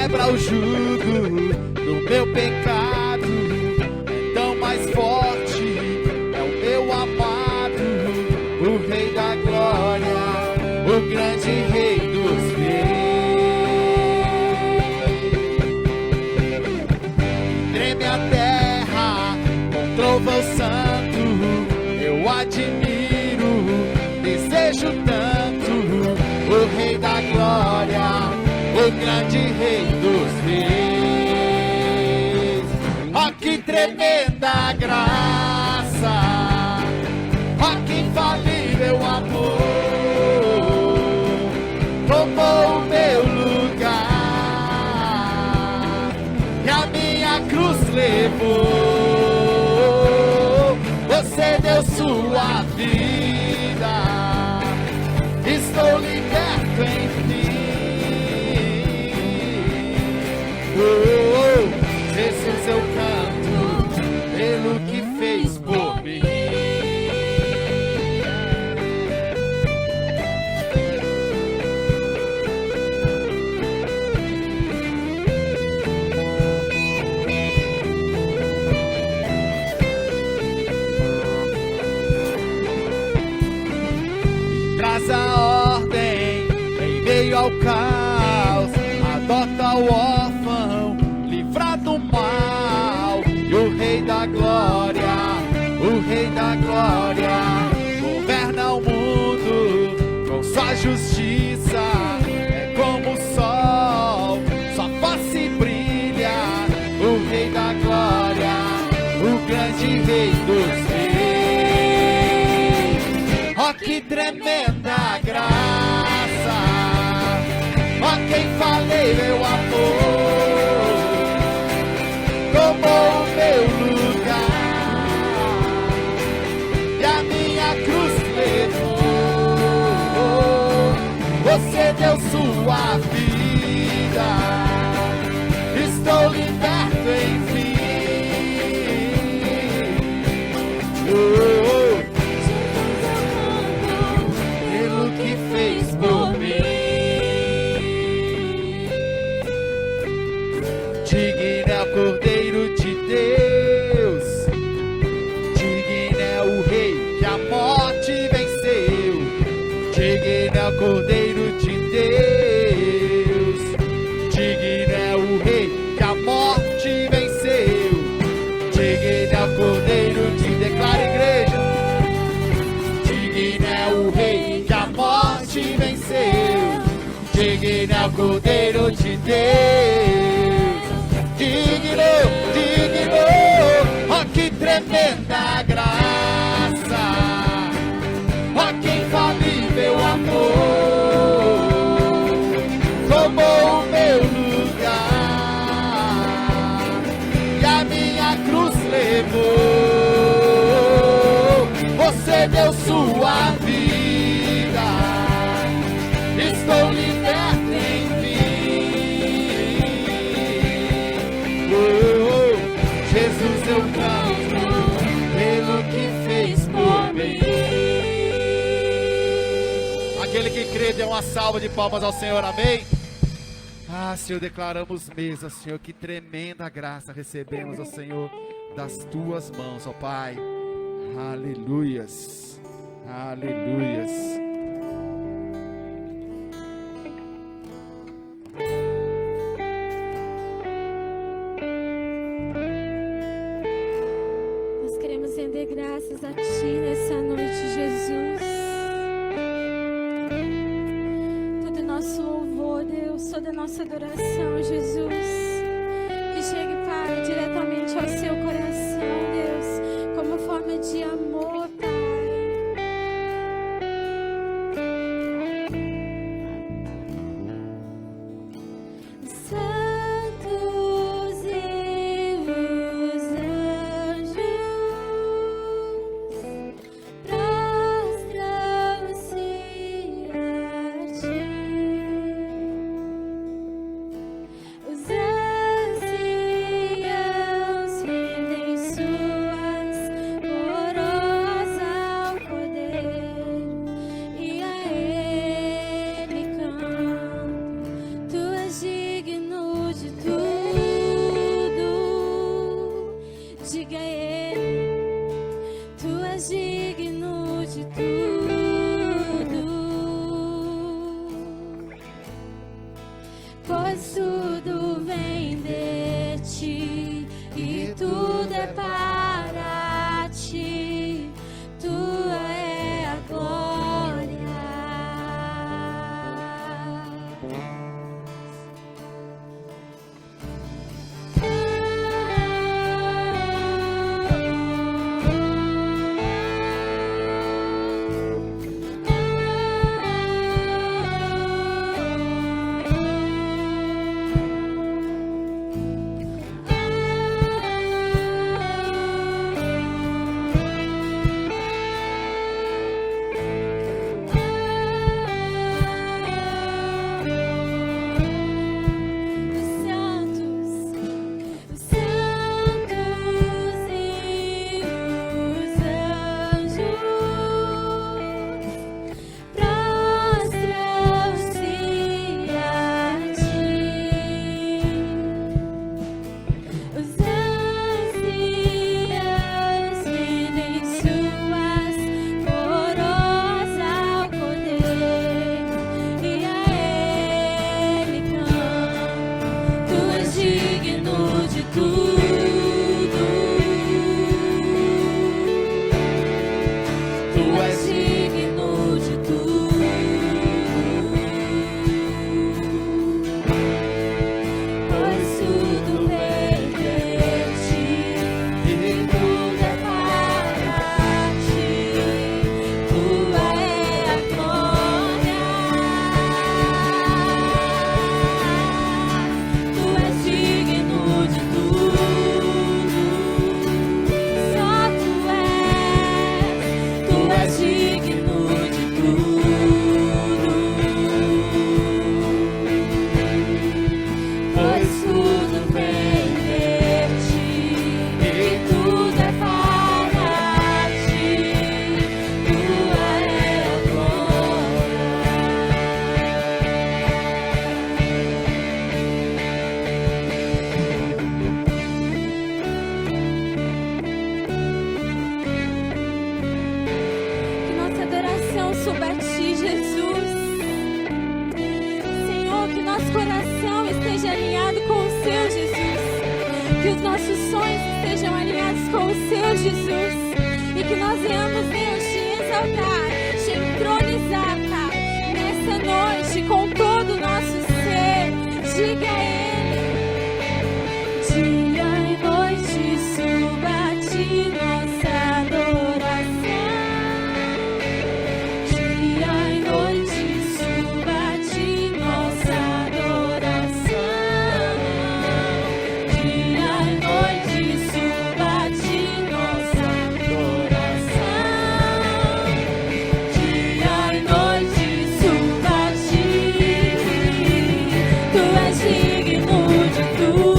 quebra o jugo do meu pecado, é tão mais forte, é o meu amado, o Rei da Glória, o grande Rei dos Reis. Treme a terra com trovão santo, eu admiro, desejo tanto o Rei da Glória, o grande Rei dos Reis. Ó que tremenda graça, ó que infalível amor, tomou o meu lugar e a minha cruz levou. Você deu sua vida, estou liberto enfim. Jesus, eu canto pelo que fez por mim. Traz a ordem em meio ao caos, adota o órfão, livra do mal. E o Rei da Glória, o Rei da Glória, governa o mundo com sua justiça. É como o sol, sua face brilha. O Rei da Glória, o grande Rei dos Reis. Ó que tremenda graça, ó quem falei meu amor, tomou o meu lugar e a minha cruz levou. Você deu sua vida, estou liberto enfim. Pelo que fez por mim. Digno é o Cordeiro de Deus, digno é o Rei que a morte venceu. Digno é o Cordeiro de Deus, digno é o Rei que a morte venceu. Digno é o Cordeiro de Declara igreja, digno é o Rei que a morte venceu. Digno é o Cordeiro de Deus, digno, digno, ó que tremenda graça, ó que infalível amor, tomou o meu lugar e a minha cruz levou. Você deu sua vida, estou liberto enfim. Jesus, eu canto pelo que fez por mim. Aquele que crê, dê uma salva de palmas ao Senhor, amém? Ah, Senhor, declaramos mesa, Senhor, que tremenda graça recebemos, ó Senhor, das tuas mãos, ó Pai. Aleluias, aleluias. Nós queremos render graças a Ti nessa noite, Jesus. Todo nosso louvor, Deus, toda a nossa adoração, Jesus, que chegue, Pai, diretamente ao seu coração, Deus, como forma de amor, Pai. Santos e os anjos prostram-se a Ti. seu, Jesus. Que os nossos sonhos estejam alinhados com o seu, Jesus. E que nós venhamos, Deus, te exaltar, te entronizar, Pai, nessa noite com todo o nosso ser. Diga a Ele. Dia e noite suba a ti nossa adoração. Dia e noite suba a ti nossa adoração. Dia e noite suba a ti nossa adoração. Dia e noite suba a ti. Tu és digno de tudo.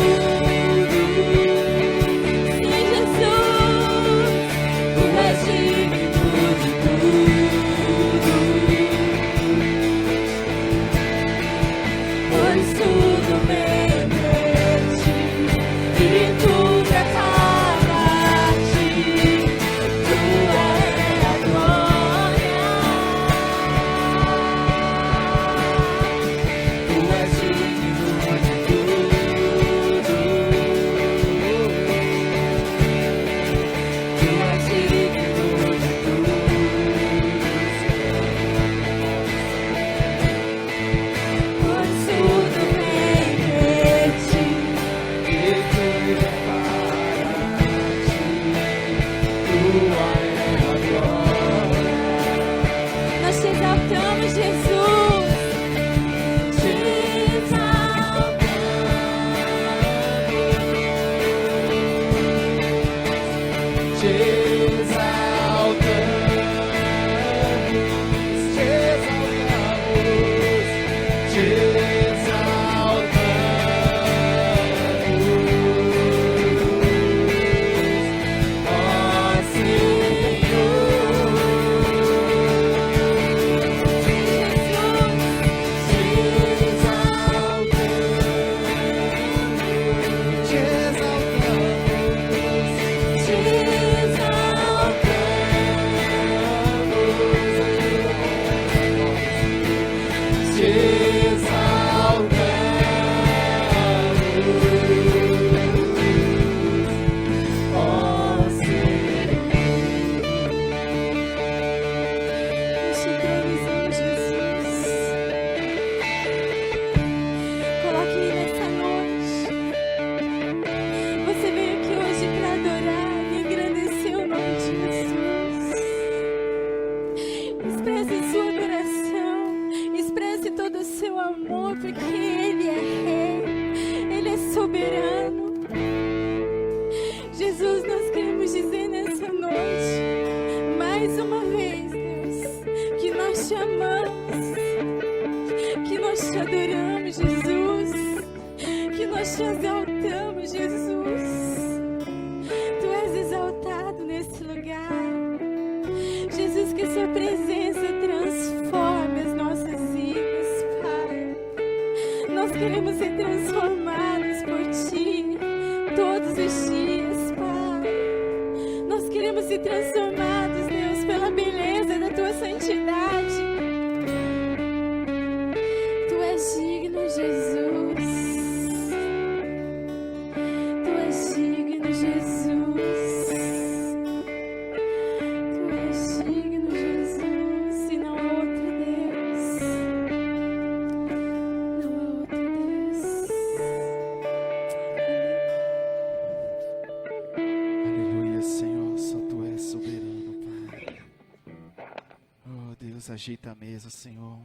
Agita a mesa, Senhor,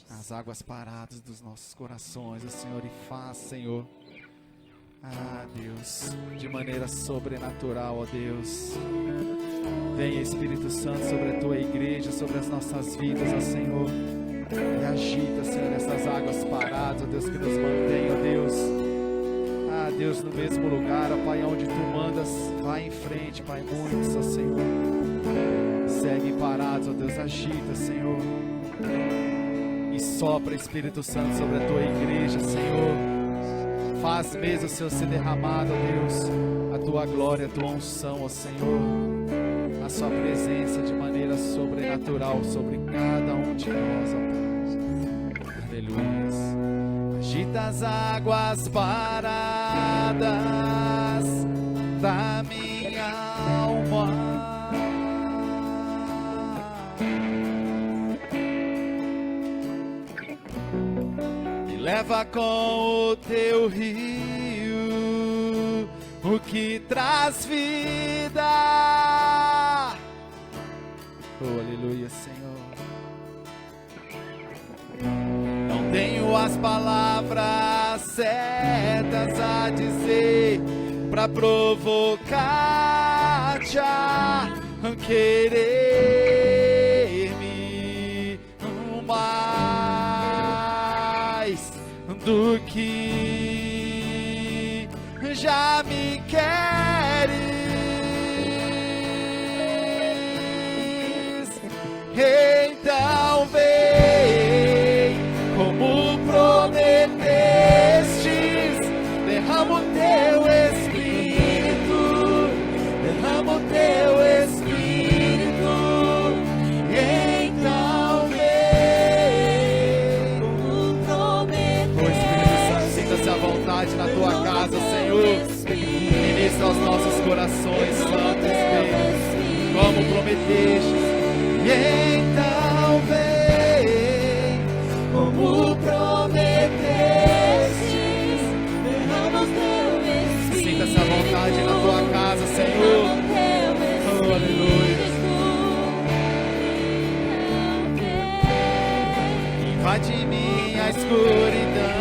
as águas paradas dos nossos corações, Senhor, e faz, Senhor, Deus, de maneira sobrenatural, ó Deus, venha Espírito Santo sobre a Tua igreja, sobre as nossas vidas, ó Senhor, e agita, Senhor, essas águas paradas, ó Deus, que nos mantém, ó Deus, Deus, no mesmo lugar, ó Pai, onde Tu mandas, vai em frente, Pai, muitos, ó Senhor, seguem parados, ó Deus, agita, Senhor, e sopra, Espírito Santo, sobre a Tua igreja, Senhor, faz mesmo o Senhor ser derramado, ó Deus, a Tua glória, a Tua unção, ó Senhor, a Sua presença de maneira sobrenatural sobre cada um de nós, ó Pai, aleluia, agita das águas paradas da minha alma. Me leva com o teu rio, o que traz vida. Oh, aleluia, Senhor. Não tenho as palavras certas a dizer pra provocar-te a querer-me mais do que já me queres. Então vem, como prometestes, derrama o teu Espírito, derrama o teu Espírito. Então vem, como prometestes. Oh, Espírito Santo, sinta-se à vontade na tua casa, Senhor. Ministra aos nossos corações, Santo Espírito, como prometestes. E então vem, como prometestes, derrama o teu Espírito. Sinta-se à vontade na tua casa, Senhor. Oh, aleluia. Invade minha escuridão,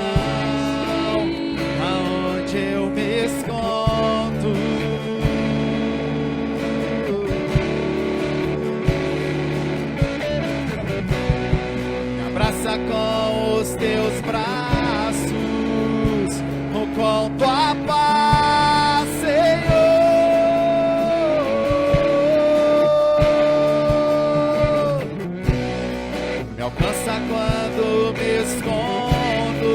aonde eu me escondo. Abraça com os teus braços, com tua paz, Senhor. Me alcança quando me escondo,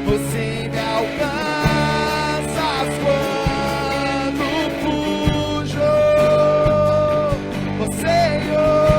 você me alcanças quando fujo, oh, Senhor.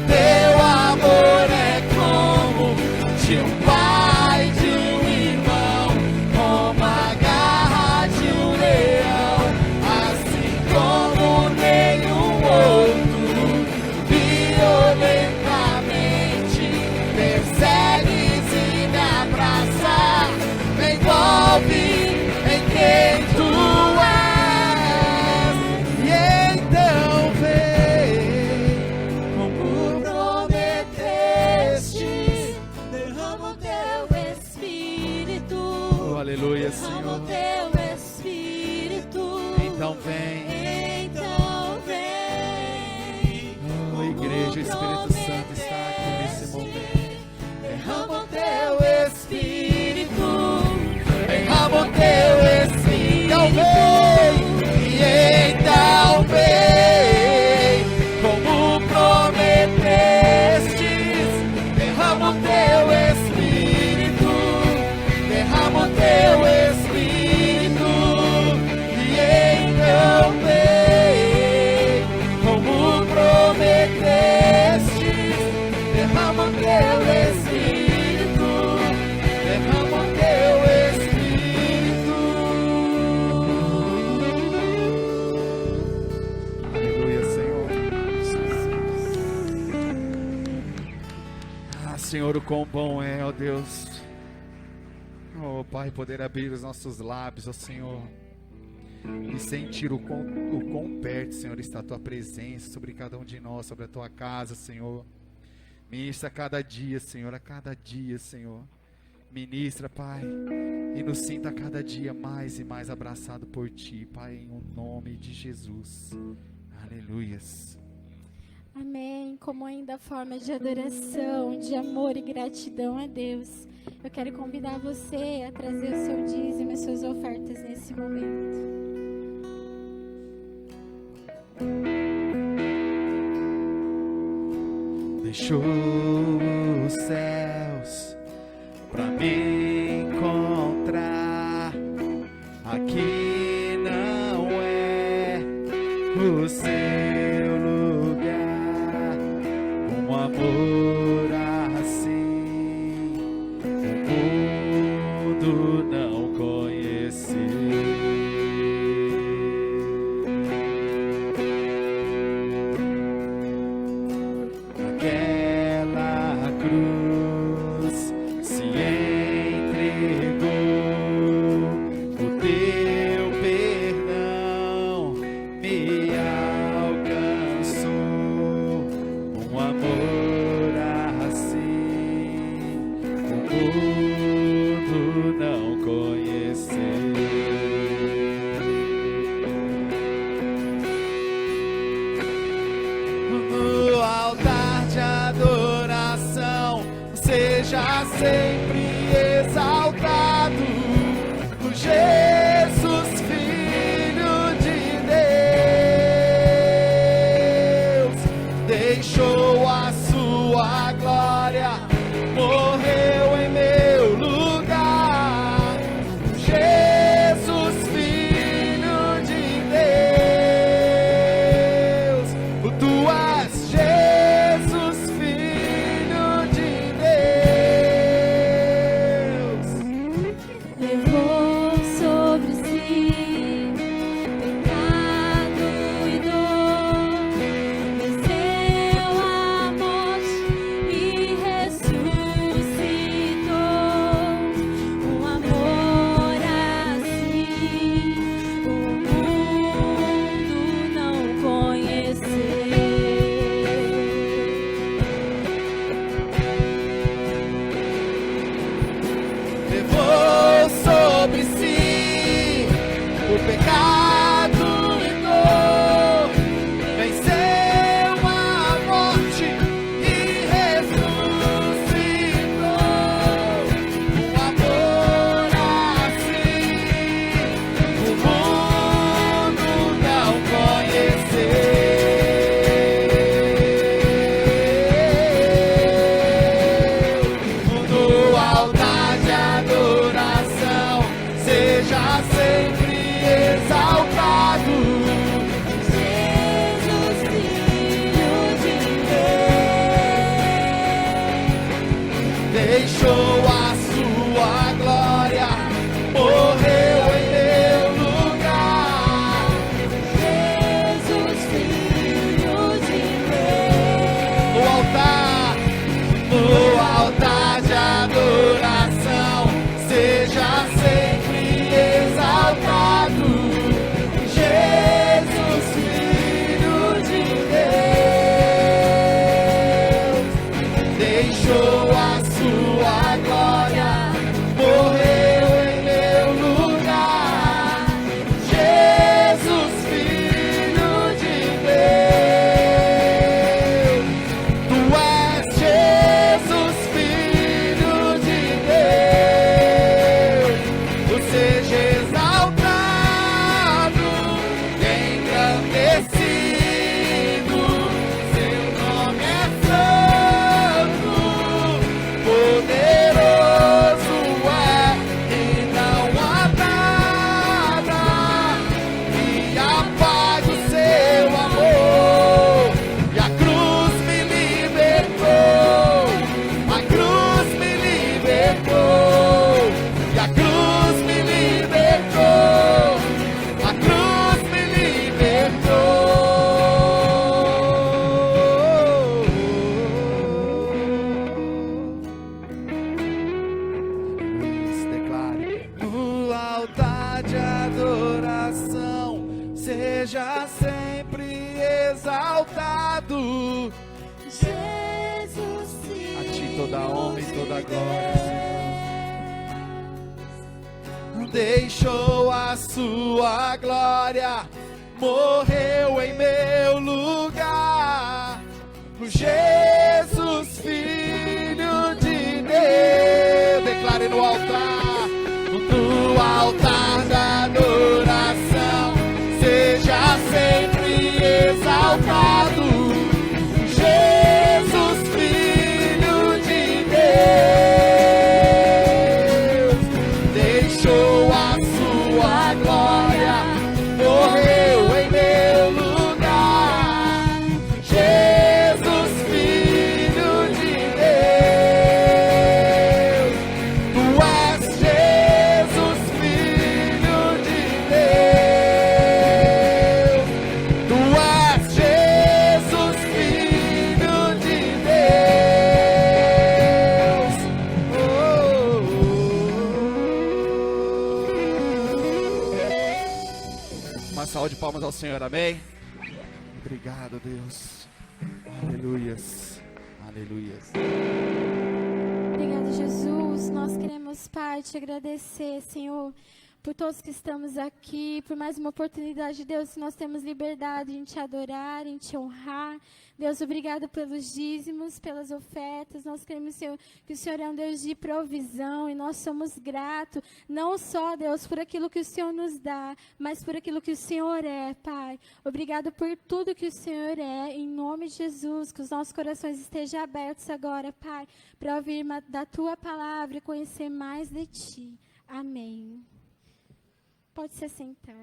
Teu amor é como de um pai, de um irmão. Senhor, o quão bom é, ó Deus. Oh, Pai, poder abrir os nossos lábios, ó Senhor, e sentir o quão perto, Senhor, está a Tua presença sobre cada um de nós, sobre a Tua casa, Senhor. Ministra a cada dia, Senhor, a cada dia, Senhor. Ministra, Pai, e nos sinta a cada dia mais e mais abraçado por Ti, Pai, em o nome de Jesus. Aleluias. Amém. Como ainda forma de adoração, de amor e gratidão a Deus, eu quero convidar você a trazer o seu dízimo e suas ofertas nesse momento. Deixou os céus pra me encontrar. Aqui não é o seu lugar. Um amor assim o mundo não conheceu. Aquela cruz se entregou, o teu perdão me alcançou. Um amor assim o mundo não conheceu. No altar de adoração, seja sempre exaltado, o Jesus, Filho de Deus, deixou a sua glória, morreu em meu lugar. Jesus, Filho de Deus, tu és Jesus, Filho de Deus. Levou sobre si pecado e dor, venceu a morte e ressuscitou. Um amor assim o mundo não conheceu. Levou de adoração, seja sempre exaltado. Jesus, A ti toda a honra e toda a glória, Senhor. Deixou a sua glória, morreu em meu lugar. Jesus, Filho de Deus. Declare no altar, no altar da adoração, seja sempre exaltado. Jesus, Filho de Deus, deixou a sua glória, morreu em meu lugar. Jesus, Filho de Deus, tu és Jesus, Filho de Deus, tu és Jesus, Filho de Deus. Uma salva de palmas ao Senhor, amém? Obrigado, Deus. Aleluias, aleluias. Obrigado, Jesus. Nós queremos, Pai, te agradecer, Senhor, por todos que estamos aqui, por mais uma oportunidade, Deus, que nós temos liberdade em te adorar, em te honrar. Deus, obrigado pelos dízimos, pelas ofertas. Nós queremos, Senhor, que o Senhor é um Deus de provisão e nós somos gratos, não só, Deus, por aquilo que o Senhor nos dá, mas por aquilo que o Senhor é, Pai. Obrigado por tudo que o Senhor é, em nome de Jesus, que os nossos corações estejam abertos agora, Pai, para ouvir da Tua palavra e conhecer mais de Ti. Amém. Pode se sentar.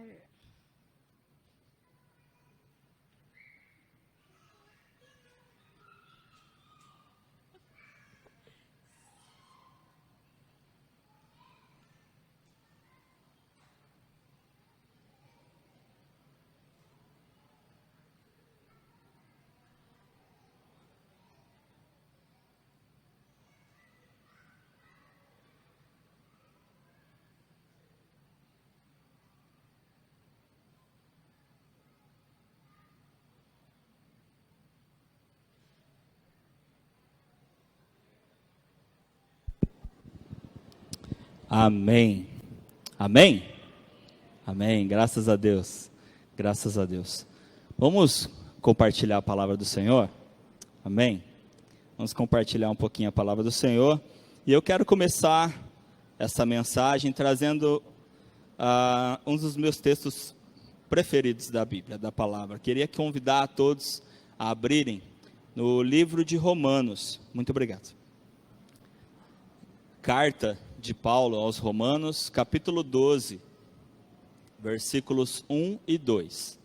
Amém. Amém? Amém. Graças a Deus. Graças a Deus. Vamos compartilhar a palavra do Senhor? Amém? Vamos compartilhar um pouquinho a palavra do Senhor. E eu quero começar essa mensagem trazendo um dos meus textos preferidos da Bíblia, da palavra. Queria convidar a todos a abrirem no livro de Romanos. Muito obrigado. Carta de Paulo aos Romanos, capítulo 12, versículos 1 e 2.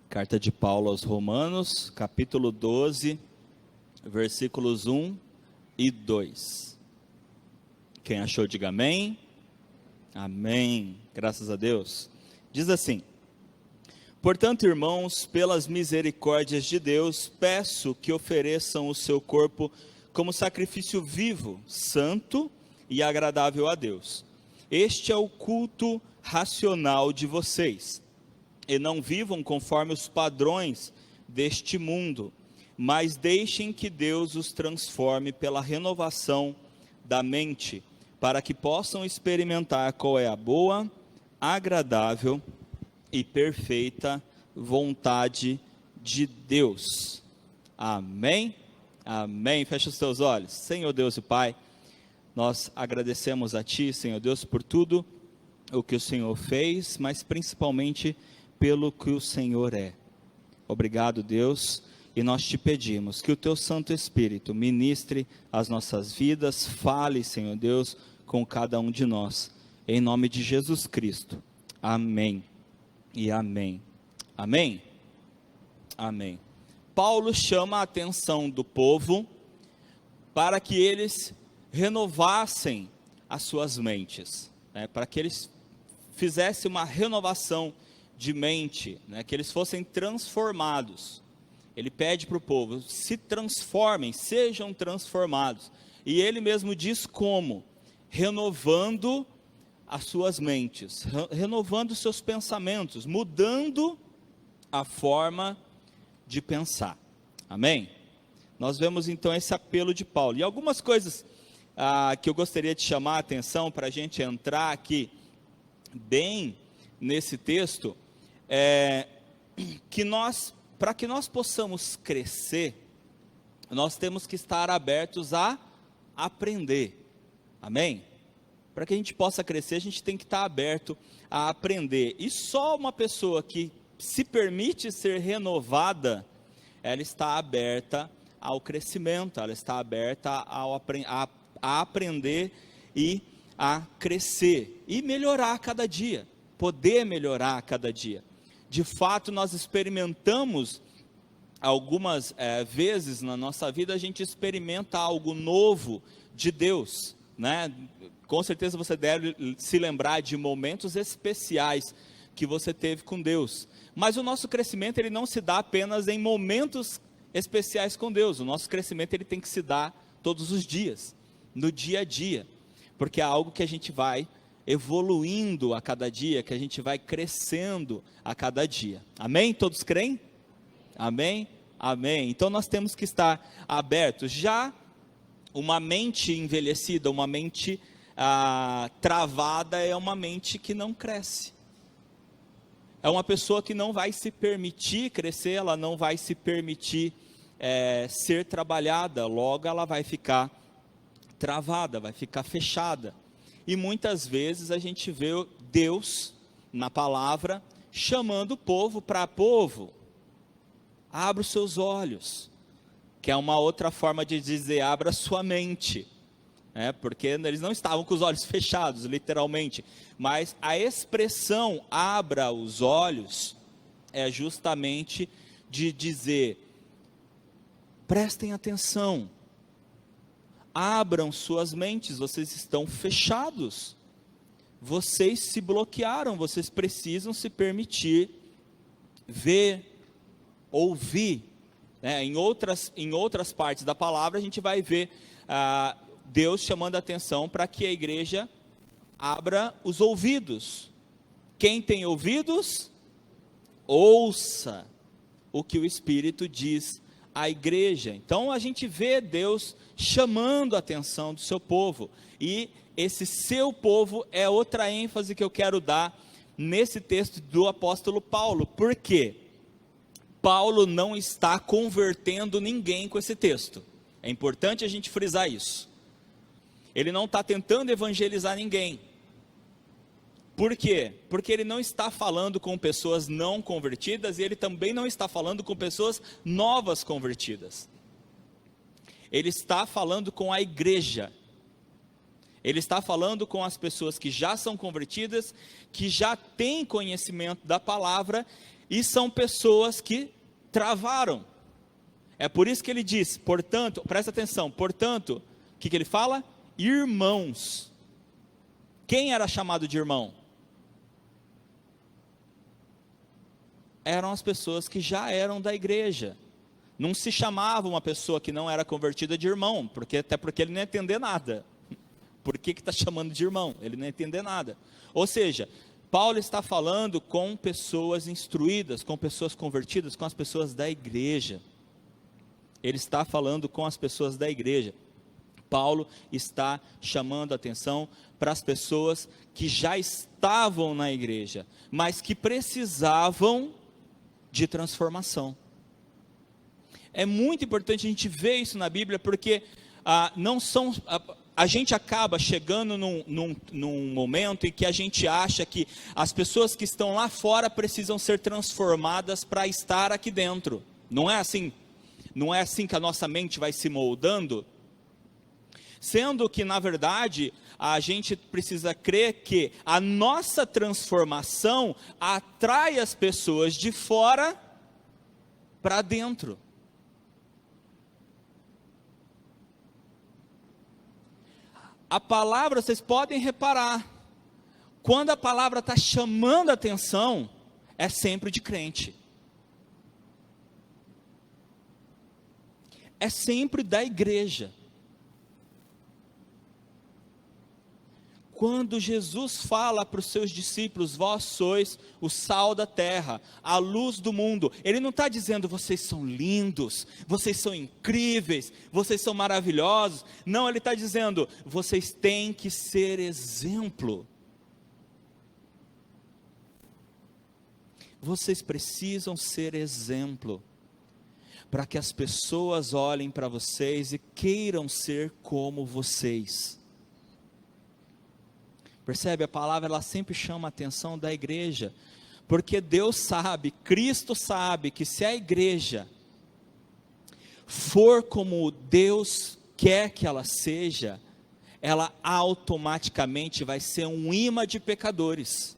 Carta de Paulo aos Romanos, capítulo 12, versículos 1 e 2. Quem achou, diga amém. Amém. Graças a Deus. Diz assim: portanto, irmãos, pelas misericórdias de Deus, peço que ofereçam o seu corpo como sacrifício vivo, santo e agradável a Deus. Este é o culto racional de vocês. E não vivam conforme os padrões deste mundo, mas deixem que Deus os transforme pela renovação da mente, para que possam experimentar qual é a boa, agradável e perfeita vontade de Deus. Amém? Amém. Fecha os teus olhos. Senhor Deus e Pai, nós agradecemos a Ti, Senhor Deus, por tudo o que o Senhor fez, mas principalmente pelo que o Senhor é. Obrigado, Deus, e nós te pedimos que o Teu Santo Espírito ministre as nossas vidas, fale, Senhor Deus, com cada um de nós, em nome de Jesus Cristo. Amém e amém. Amém? Amém. Paulo chama a atenção do povo para que eles renovassem as suas mentes, para que eles fizesse uma renovação de mente, né, que eles fossem transformados. Ele pede para o povo, se transformem, sejam transformados. E ele mesmo diz como? Renovando as suas mentes, renovando os seus pensamentos, mudando a forma de pensar. Amém? Nós vemos então esse apelo de Paulo. E algumas coisas que eu gostaria de chamar a atenção para a gente entrar aqui bem nesse texto, para que nós possamos crescer, nós temos que estar abertos a aprender. Amém? Para que a gente possa crescer, a gente tem que estar aberto a aprender. E só uma pessoa que se permite ser renovada, ela está aberta ao crescimento, ela está aberta a aprender e a crescer e melhorar a cada dia, poder melhorar a cada dia. De fato, nós experimentamos algumas vezes na nossa vida, a gente experimenta algo novo de Deus, né? Com certeza você deve se lembrar de momentos especiais que você teve com Deus. Mas o nosso crescimento, ele não se dá apenas em momentos especiais com Deus. O nosso crescimento, ele tem que se dar todos os dias, no dia a dia. Porque é algo que a gente vai evoluindo a cada dia, que a gente vai crescendo a cada dia. Amém? Todos creem? Amém? Amém. Então nós temos que estar abertos. Já uma mente envelhecida, uma mente travada, é uma mente que não cresce. É uma pessoa que não vai se permitir crescer, ela não vai se permitir ser trabalhada, logo ela vai ficar travada, vai ficar fechada. E muitas vezes a gente vê Deus, na palavra, chamando o povo para povo, abra os seus olhos, que é uma outra forma de dizer, abra sua mente, porque eles não estavam com os olhos fechados, literalmente, mas a expressão abra os olhos, é justamente de dizer, prestem atenção, abram suas mentes, vocês estão fechados, vocês se bloquearam, vocês precisam se permitir ver, ouvir. Em outras partes da palavra a gente vai ver Deus chamando a atenção para que a igreja abra os ouvidos. Quem tem ouvidos, ouça o que o Espírito diz à igreja. Então a gente vê Deus chamando a atenção do seu povo, e esse seu povo é outra ênfase que eu quero dar nesse texto do apóstolo Paulo. Por quê? Paulo não está convertendo ninguém com esse texto, é importante a gente frisar isso. Ele não está tentando evangelizar ninguém. Por quê? Porque ele não está falando com pessoas não convertidas, e ele também não está falando com pessoas novas convertidas. Ele está falando com a igreja. Ele está falando com as pessoas que já são convertidas, que já têm conhecimento da palavra, e são pessoas que travaram. É por isso que ele diz, portanto, presta atenção, portanto, o que ele fala? Irmãos. Quem era chamado de irmão? Eram as pessoas que já eram da igreja. Não se chamava uma pessoa que não era convertida de irmão, até porque ele não ia entender nada. Por que está chamando de irmão? Ele não ia entender nada. Ou seja, Paulo está falando com pessoas instruídas, com pessoas convertidas, com as pessoas da igreja. Ele está falando com as pessoas da igreja. Paulo está chamando a atenção para as pessoas que já estavam na igreja, mas que precisavam de transformação. É muito importante a gente ver isso na Bíblia, porque a gente acaba chegando num momento em que a gente acha que as pessoas que estão lá fora precisam ser transformadas para estar aqui dentro. Não é assim? Não é assim que a nossa mente vai se moldando? Sendo que, na verdade, a gente precisa crer que a nossa transformação atrai as pessoas de fora para dentro. A palavra, vocês podem reparar, quando a palavra está chamando a atenção, é sempre de crente. É sempre da igreja. Quando Jesus fala para os seus discípulos, vós sois o sal da terra, a luz do mundo, Ele não está dizendo, vocês são lindos, vocês são incríveis, vocês são maravilhosos. Não, Ele está dizendo, vocês têm que ser exemplo. Vocês precisam ser exemplo, para que as pessoas olhem para vocês e queiram ser como vocês. Percebe? A palavra ela sempre chama a atenção da igreja, porque Deus sabe, Cristo sabe que se a igreja for como Deus quer que ela seja, ela automaticamente vai ser um imã de pecadores.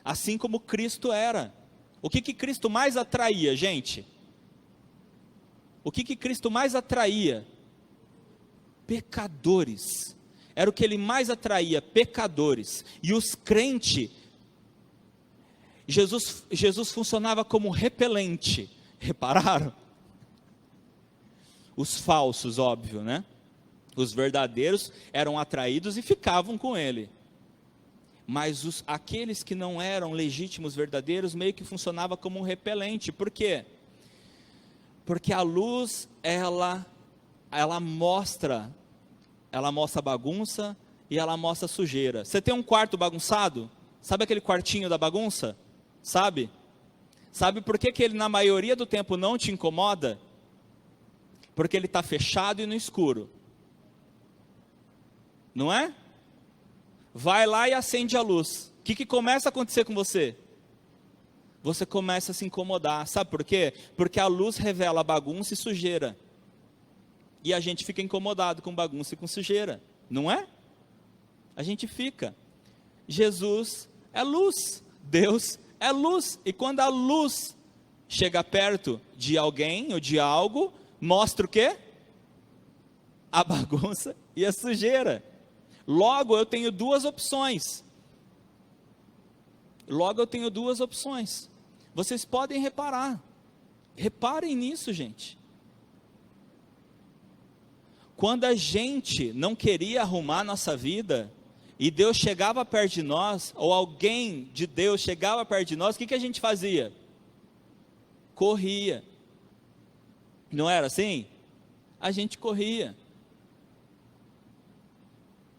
Assim como Cristo era. O que Cristo mais atraía, gente? O que Cristo mais atraía? Pecadores. Era o que Ele mais atraía, pecadores. E os crentes, Jesus funcionava como repelente. Repararam? Os falsos, óbvio, né? Os verdadeiros eram atraídos e ficavam com Ele. Mas aqueles que não eram legítimos, verdadeiros, meio que funcionava como um repelente. Por quê? Porque a luz, ela mostra bagunça e ela mostra sujeira. Você tem um quarto bagunçado? Sabe aquele quartinho da bagunça? Sabe? Sabe por que ele na maioria do tempo não te incomoda? Porque ele está fechado e no escuro. Não é? Vai lá e acende a luz. O que começa a acontecer com você? Você começa a se incomodar. Sabe por quê? Porque a luz revela bagunça e sujeira. E a gente fica incomodado com bagunça e com sujeira. Não é? A gente fica. Jesus é luz. Deus é luz. E quando a luz chega perto de alguém ou de algo, mostra o quê? A bagunça e a sujeira. Logo eu tenho duas opções. Vocês podem reparar. Reparem nisso, gente. Quando a gente não queria arrumar a nossa vida, e Deus chegava perto de nós, ou alguém de Deus chegava perto de nós, o que a gente fazia? Corria. Não era assim? A gente corria.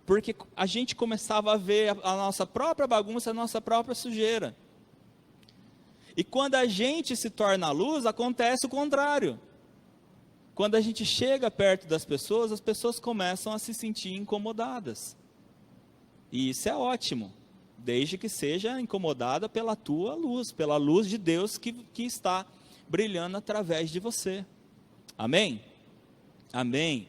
Porque a gente começava a ver a nossa própria bagunça, a nossa própria sujeira. E quando a gente se torna a luz, acontece o contrário. Quando a gente chega perto das pessoas, as pessoas começam a se sentir incomodadas. E isso é ótimo, desde que seja incomodada pela tua luz, pela luz de Deus que está brilhando através de você. Amém? Amém.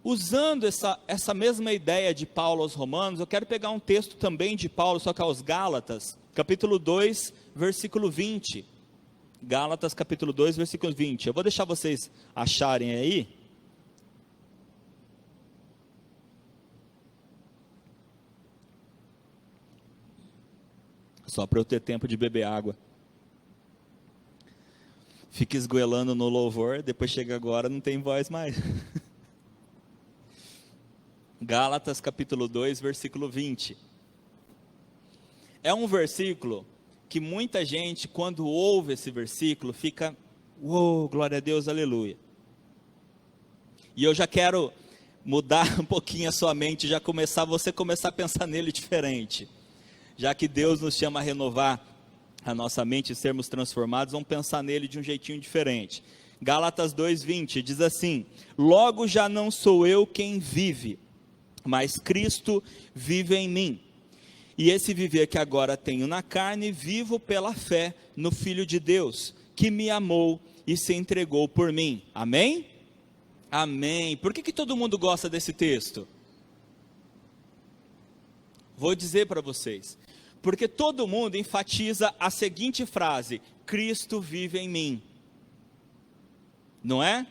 Usando essa mesma ideia de Paulo aos Romanos, eu quero pegar um texto também de Paulo, só que aos Gálatas, capítulo 2, versículo 20. Gálatas, capítulo 2, versículo 20. Eu vou deixar vocês acharem aí. Só para eu ter tempo de beber água. Fica esgoelando no louvor, depois chega agora, não tem voz mais. Gálatas capítulo 2, versículo 20. É um versículo que muita gente, quando ouve esse versículo, fica, uou, glória a Deus, aleluia. E eu já quero mudar um pouquinho a sua mente, você começar a pensar nele diferente. Já que Deus nos chama a renovar a nossa mente e sermos transformados, vamos pensar nele de um jeitinho diferente. Gálatas 2:20 diz assim: logo já não sou eu quem vive, mas Cristo vive em mim. E esse viver que agora tenho na carne, vivo pela fé no Filho de Deus, que me amou e se entregou por mim. Amém? Amém. Por que todo mundo gosta desse texto? Vou dizer para vocês. Porque todo mundo enfatiza a seguinte frase: Cristo vive em mim. Não é?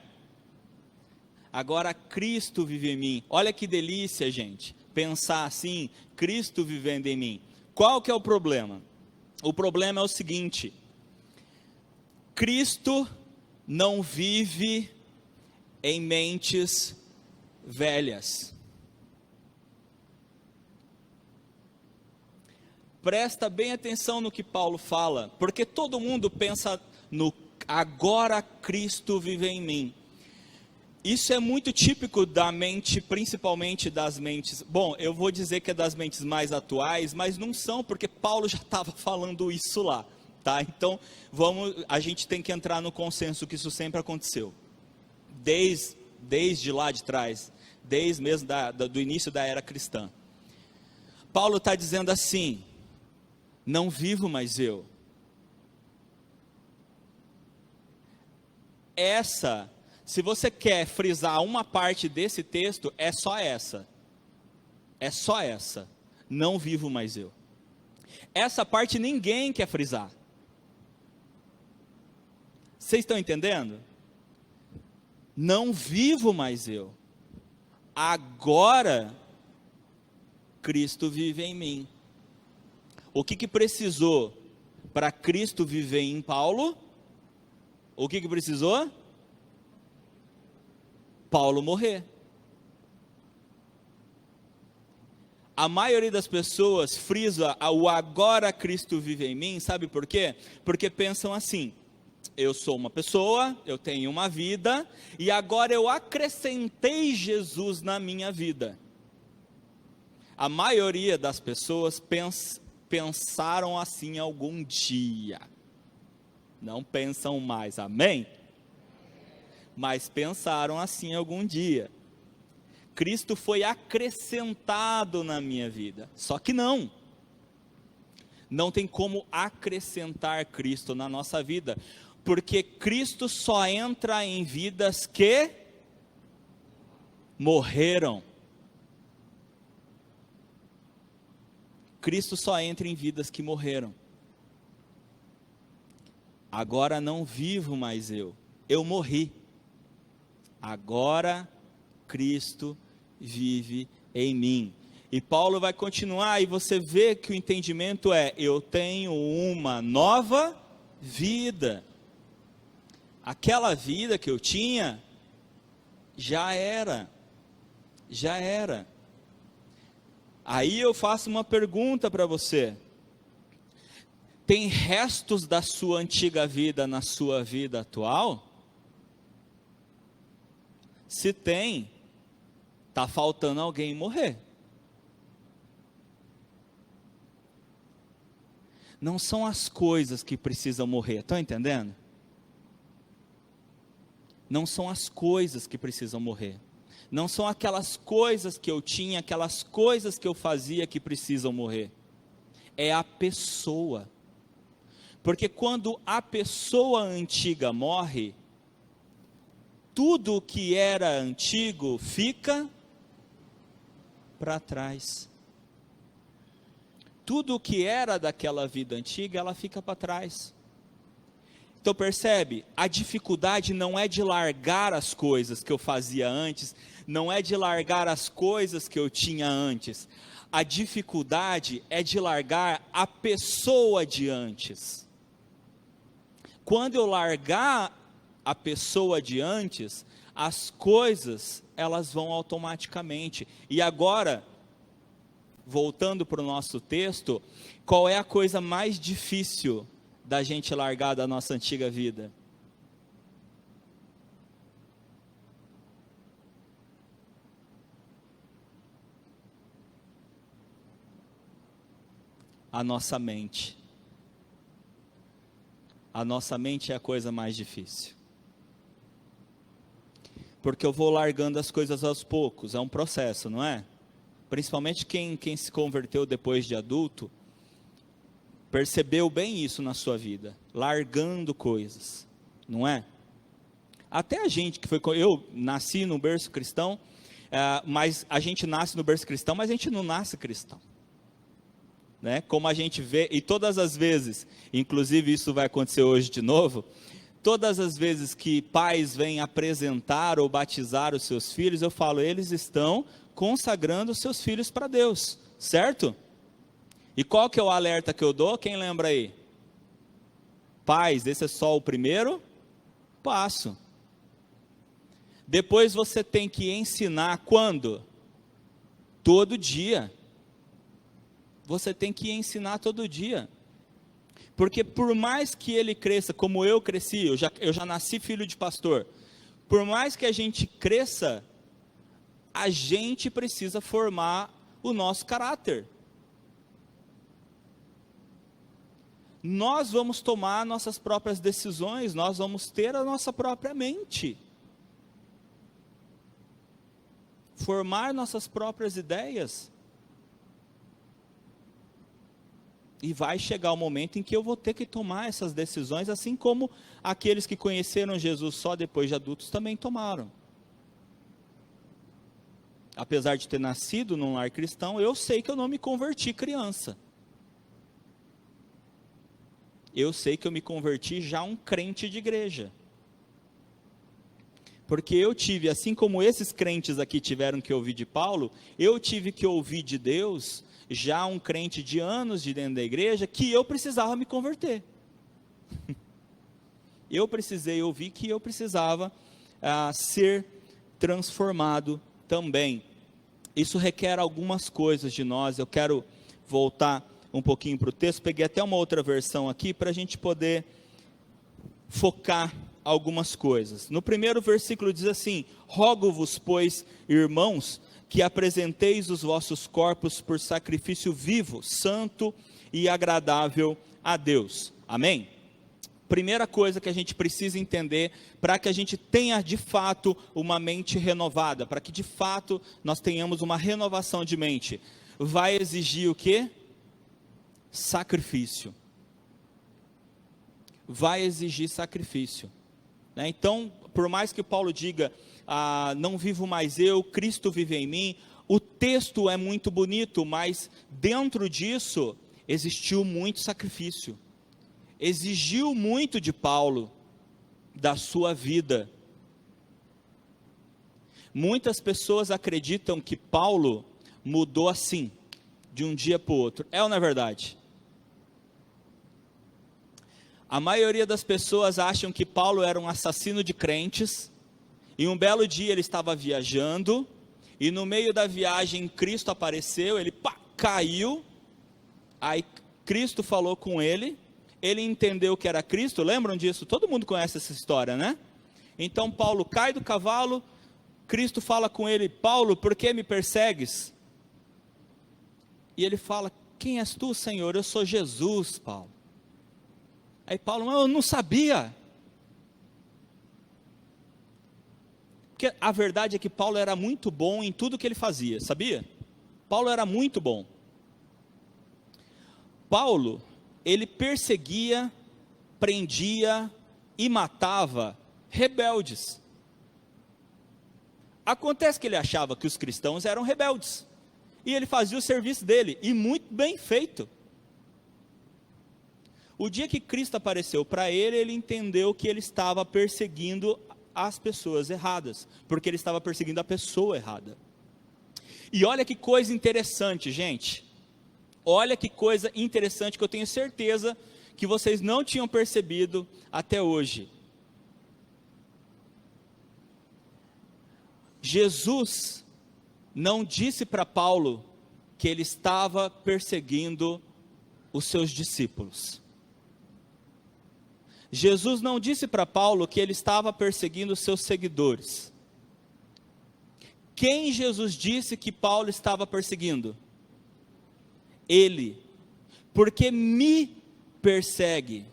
agora Cristo vive em mim. Olha que delícia, gente, pensar assim, Cristo vivendo em mim. Qual que é o problema? O problema é o seguinte: Cristo não vive em mentes velhas. Presta bem atenção no que Paulo fala, porque todo mundo pensa no agora Cristo vive em mim. Isso é muito típico da mente, principalmente das mentes, bom, eu vou dizer que é das mentes mais atuais, mas não são, porque Paulo já estava falando isso lá, tá? Então, a gente tem que entrar no consenso que isso sempre aconteceu, desde lá de trás, desde mesmo do início da era cristã. Paulo está dizendo assim: não vivo mais eu. Se você quer frisar uma parte desse texto, é só essa. É só essa. Não vivo mais eu. Essa parte ninguém quer frisar. Vocês estão entendendo? Não vivo mais eu. Agora, Cristo vive em mim. O que precisou para Cristo viver em Paulo? O que precisou? Paulo morrer. A maioria das pessoas frisa o agora Cristo vive em mim, sabe por quê? Porque pensam assim: eu sou uma pessoa, eu tenho uma vida, e agora eu acrescentei Jesus na minha vida. A maioria das pessoas pensaram assim algum dia. Não pensam mais, amém? Mas pensaram assim algum dia. Cristo foi acrescentado na minha vida. Só que não tem como acrescentar Cristo na nossa vida, porque Cristo só entra em vidas que morreram. Cristo só entra em vidas que morreram. Agora não vivo mais eu morri. Agora Cristo vive em mim. E Paulo vai continuar, e você vê que o entendimento é: eu tenho uma nova vida. Aquela vida que eu tinha, já era. Aí eu faço uma pergunta para você: tem restos da sua antiga vida na sua vida atual? Se tem, está faltando alguém morrer. Não são as coisas que precisam morrer, estão entendendo? Não são as coisas que precisam morrer. Não são aquelas coisas que eu tinha, aquelas coisas que eu fazia que precisam morrer. É a pessoa. Porque quando a pessoa antiga morre, tudo que era antigo fica para trás. Tudo que era daquela vida antiga, ela fica para trás. Então percebe, a dificuldade não é de largar as coisas que eu fazia antes, não é de largar as coisas que eu tinha antes. A dificuldade é de largar a pessoa de antes. Quando eu largar a pessoa de antes, as coisas, elas vão automaticamente. E agora, voltando para o nosso texto, qual é a coisa mais difícil da gente largar da nossa antiga vida? A nossa mente. A nossa mente é a coisa mais difícil. Porque eu vou largando as coisas aos poucos, é um processo, não é? Principalmente quem se converteu depois de adulto, percebeu bem isso na sua vida, largando coisas, não é? Até a gente que eu nasci no berço cristão, mas a gente nasce no berço cristão, mas a gente não nasce cristão. Né? Como a gente vê, e todas as vezes, inclusive isso vai acontecer hoje de novo, todas as vezes que pais vêm apresentar ou batizar os seus filhos, eu falo, eles estão consagrando os seus filhos para Deus, certo? E qual que é o alerta que eu dou? Quem lembra aí? Pais, esse é só o primeiro passo. Depois você tem que ensinar quando? Todo dia. Você tem que ensinar todo dia. Porque por mais que ele cresça, como eu cresci, eu já nasci filho de pastor, por mais que a gente cresça, a gente precisa formar o nosso caráter. Nós vamos tomar nossas próprias decisões, nós vamos ter a nossa própria mente. Formar nossas próprias ideias. E vai chegar o momento em que eu vou ter que tomar essas decisões, assim como aqueles que conheceram Jesus só depois de adultos também tomaram. Apesar de ter nascido num lar cristão, eu sei que eu não me converti criança. Eu sei que eu me converti já um crente de igreja. Porque eu tive, assim como esses crentes aqui tiveram que ouvir de Paulo, eu tive que ouvir de Deus, já um crente de anos de dentro da igreja, que eu precisava me converter. Eu precisei ouvir que eu precisava ser transformado também. Isso requer algumas coisas de nós. Eu quero voltar um pouquinho para o texto, peguei até uma outra versão aqui, para a gente poder focar algumas coisas. No primeiro versículo diz assim: rogo-vos, pois, irmãos, que apresenteis os vossos corpos por sacrifício vivo, santo e agradável a Deus. Amém? Primeira coisa que a gente precisa entender, para que a gente tenha de fato uma mente renovada, para que de fato nós tenhamos uma renovação de mente, vai exigir o quê? Sacrifício. Vai exigir sacrifício. Então, por mais que Paulo diga, não vivo mais eu, Cristo vive em mim, o texto é muito bonito, mas dentro disso existiu muito sacrifício. Exigiu muito de Paulo, da sua vida. Muitas pessoas acreditam que Paulo mudou assim, de um dia para o outro. É ou não é verdade? A maioria das pessoas acham que Paulo era um assassino de crentes, e um belo dia ele estava viajando, e no meio da viagem Cristo apareceu, ele caiu, aí Cristo falou com ele, ele entendeu que era Cristo, lembram disso? Todo mundo conhece essa história, né? Então Paulo cai do cavalo, Cristo fala com ele: Paulo, por que me persegues? E ele fala: quem és tu, Senhor? Eu sou Jesus, Paulo. Aí Paulo: eu não sabia. Porque a verdade é que Paulo era muito bom em tudo que ele fazia, sabia? Paulo era muito bom. Paulo, ele perseguia, prendia e matava rebeldes. Acontece que ele achava que os cristãos eram rebeldes, e ele fazia o serviço dele, e muito bem feito. O dia que Cristo apareceu para ele, ele entendeu que ele estava perseguindo as pessoas erradas, porque ele estava perseguindo a pessoa errada. E olha que coisa interessante, gente. Olha que coisa interessante que eu tenho certeza que vocês não tinham percebido até hoje. Jesus não disse para Paulo que ele estava perseguindo os seus discípulos. Jesus não disse para Paulo que ele estava perseguindo os seus seguidores. Quem Jesus disse que Paulo estava perseguindo? Ele. Porque me persegue.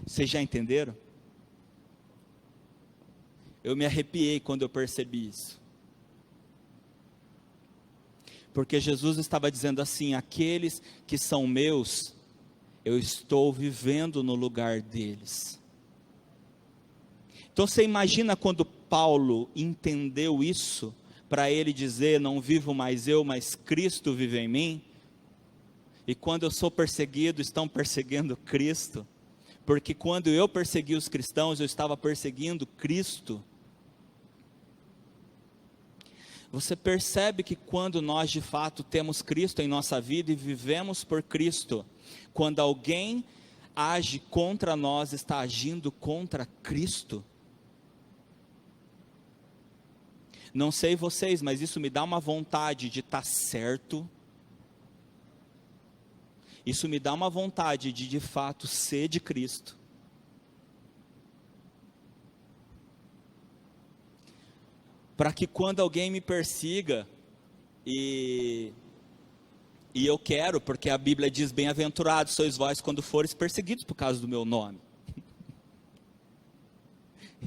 Vocês já entenderam? Eu me arrepiei quando eu percebi isso. Porque Jesus estava dizendo assim: aqueles que são meus, eu estou vivendo no lugar deles. Então você imagina quando Paulo entendeu isso, para ele dizer: não vivo mais eu, mas Cristo vive em mim. E quando eu sou perseguido, estão perseguindo Cristo. Porque quando eu persegui os cristãos, eu estava perseguindo Cristo. Você percebe que quando nós de fato temos Cristo em nossa vida e vivemos por Cristo, quando alguém age contra nós, está agindo contra Cristo? Não sei vocês, mas isso me dá uma vontade de estar certo. Isso me dá uma vontade de fato ser de Cristo. Para que quando alguém me persiga, e eu quero, porque a Bíblia diz, bem-aventurados sois vós quando fores perseguidos por causa do meu nome.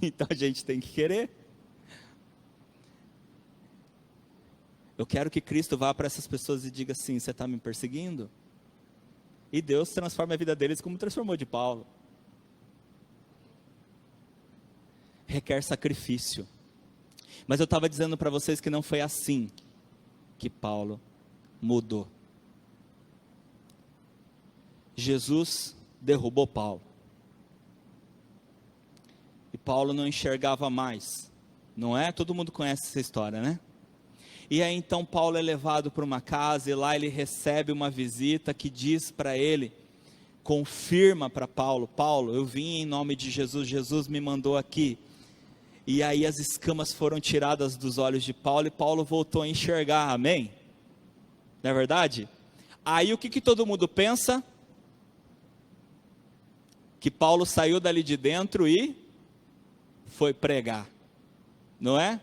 Então a gente tem que querer. Eu quero que Cristo vá para essas pessoas e diga assim, você está me perseguindo? E Deus transforma a vida deles como transformou de Paulo. Requer sacrifício. Mas eu estava dizendo para vocês que não foi assim que Paulo mudou. Jesus derrubou Paulo. E Paulo não enxergava mais. Não é? Todo mundo conhece essa história, né? E aí então Paulo é levado para uma casa e lá ele recebe uma visita que diz para ele, confirma para Paulo, Paulo, eu vim em nome de Jesus, Jesus me mandou aqui. E aí as escamas foram tiradas dos olhos de Paulo e Paulo voltou a enxergar, amém? Não é verdade? Aí o que todo mundo pensa? Que Paulo saiu dali de dentro e foi pregar, não é?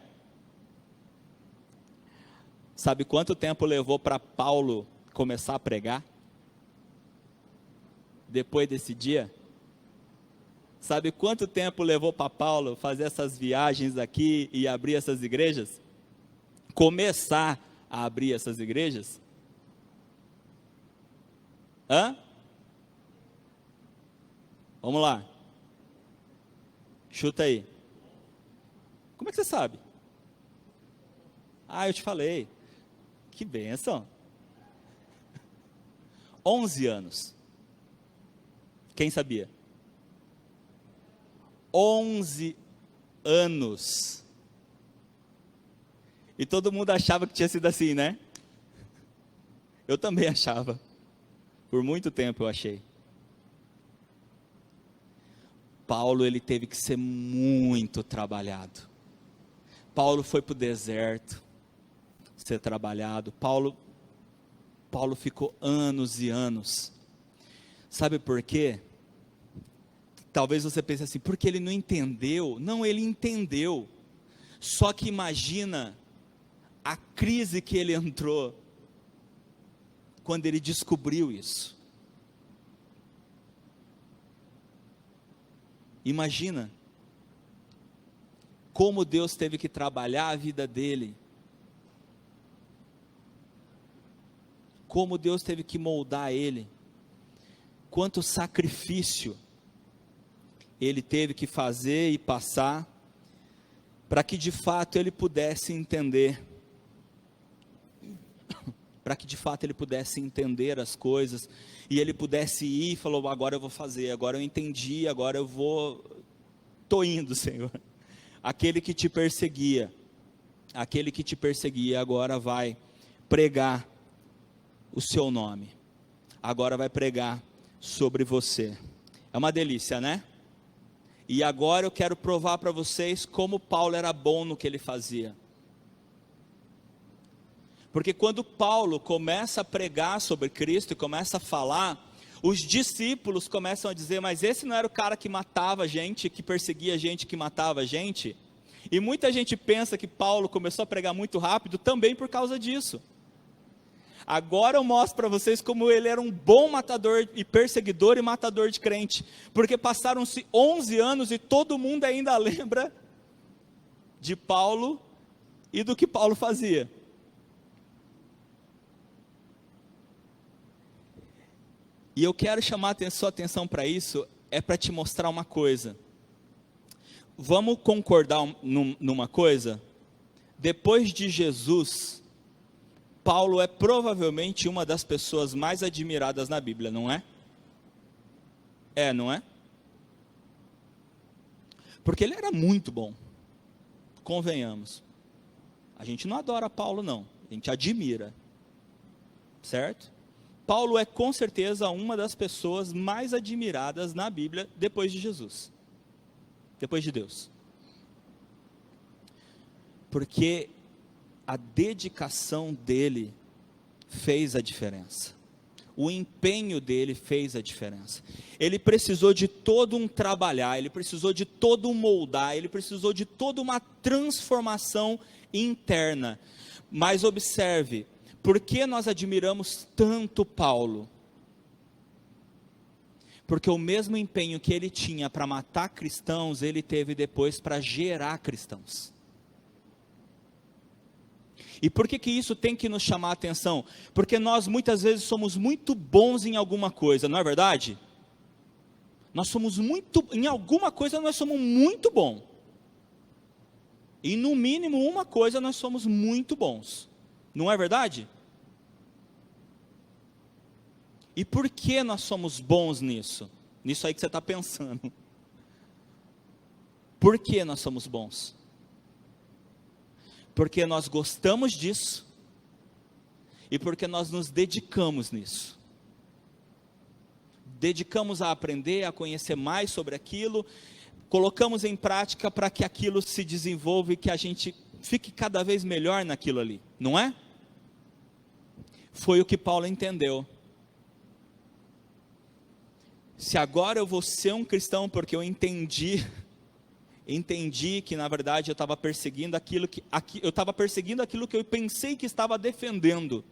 Sabe quanto tempo levou para Paulo começar a pregar? Depois desse dia? Sabe quanto tempo levou para Paulo fazer essas viagens aqui e abrir essas igrejas? Começar a abrir essas igrejas? Hã? Vamos lá. Chuta aí. Como é que você sabe? Ah, eu te falei. Que bênção. 11 anos. Quem sabia? 11 anos. E todo mundo achava que tinha sido assim, né? Eu também achava. Por muito tempo eu achei. Paulo, ele teve que ser muito trabalhado. Paulo foi para o deserto ser trabalhado. Paulo ficou anos e anos. Sabe por quê? Talvez você pense assim, porque ele não entendeu. Não, ele entendeu. Só que imagina a crise que ele entrou quando ele descobriu isso. Imagina como Deus teve que trabalhar a vida dele. Como Deus teve que moldar ele. Quanto sacrifício ele teve que fazer e passar para que de fato ele pudesse entender. Para que de fato ele pudesse entender as coisas e ele pudesse ir e falou, agora eu vou fazer, agora eu entendi, agora eu vou, estou indo, Senhor. Aquele que te perseguia agora vai pregar o seu nome, agora vai pregar sobre você. É uma delícia, né? E agora eu quero provar para vocês como Paulo era bom no que ele fazia. Porque quando Paulo começa a pregar sobre Cristo e começa a falar, os discípulos começam a dizer, mas esse não era o cara que matava gente, que perseguia gente, que matava gente? E muita gente pensa que Paulo começou a pregar muito rápido também por causa disso. Agora eu mostro para vocês como ele era um bom matador e perseguidor e matador de crente. Porque passaram-se 11 anos e todo mundo ainda lembra de Paulo e do que Paulo fazia. E eu quero chamar a sua atenção para isso, é para te mostrar uma coisa. Vamos concordar numa coisa? Depois de Jesus, Paulo é provavelmente uma das pessoas mais admiradas na Bíblia, não é? Não é? Porque ele era muito bom, convenhamos. A gente não adora Paulo não, a gente admira, certo? Paulo é com certeza uma das pessoas mais admiradas na Bíblia depois de Jesus, depois de Deus. Porque a dedicação dele fez a diferença. O empenho dele fez a diferença. Ele precisou de todo um trabalhar, ele precisou de todo um moldar, ele precisou de toda uma transformação interna. Mas observe, por que nós admiramos tanto Paulo? Porque o mesmo empenho que ele tinha para matar cristãos, ele teve depois para gerar cristãos. E por que isso tem que nos chamar a atenção? Porque nós muitas vezes somos muito bons em alguma coisa, não é verdade? Em alguma coisa nós somos muito bons. E no mínimo uma coisa nós somos muito bons. Não é verdade? E por que nós somos bons nisso? Nisso aí que você está pensando. Por que nós somos bons? Porque nós gostamos disso e porque nós nos dedicamos nisso. Dedicamos a aprender, a conhecer mais sobre aquilo, colocamos em prática para que aquilo se desenvolva e que a gente fique cada vez melhor naquilo ali, não é? Foi o que Paulo entendeu. Se agora eu vou ser um cristão porque eu entendi que na verdade eu estava perseguindo aquilo que eu pensei que estava defendendo.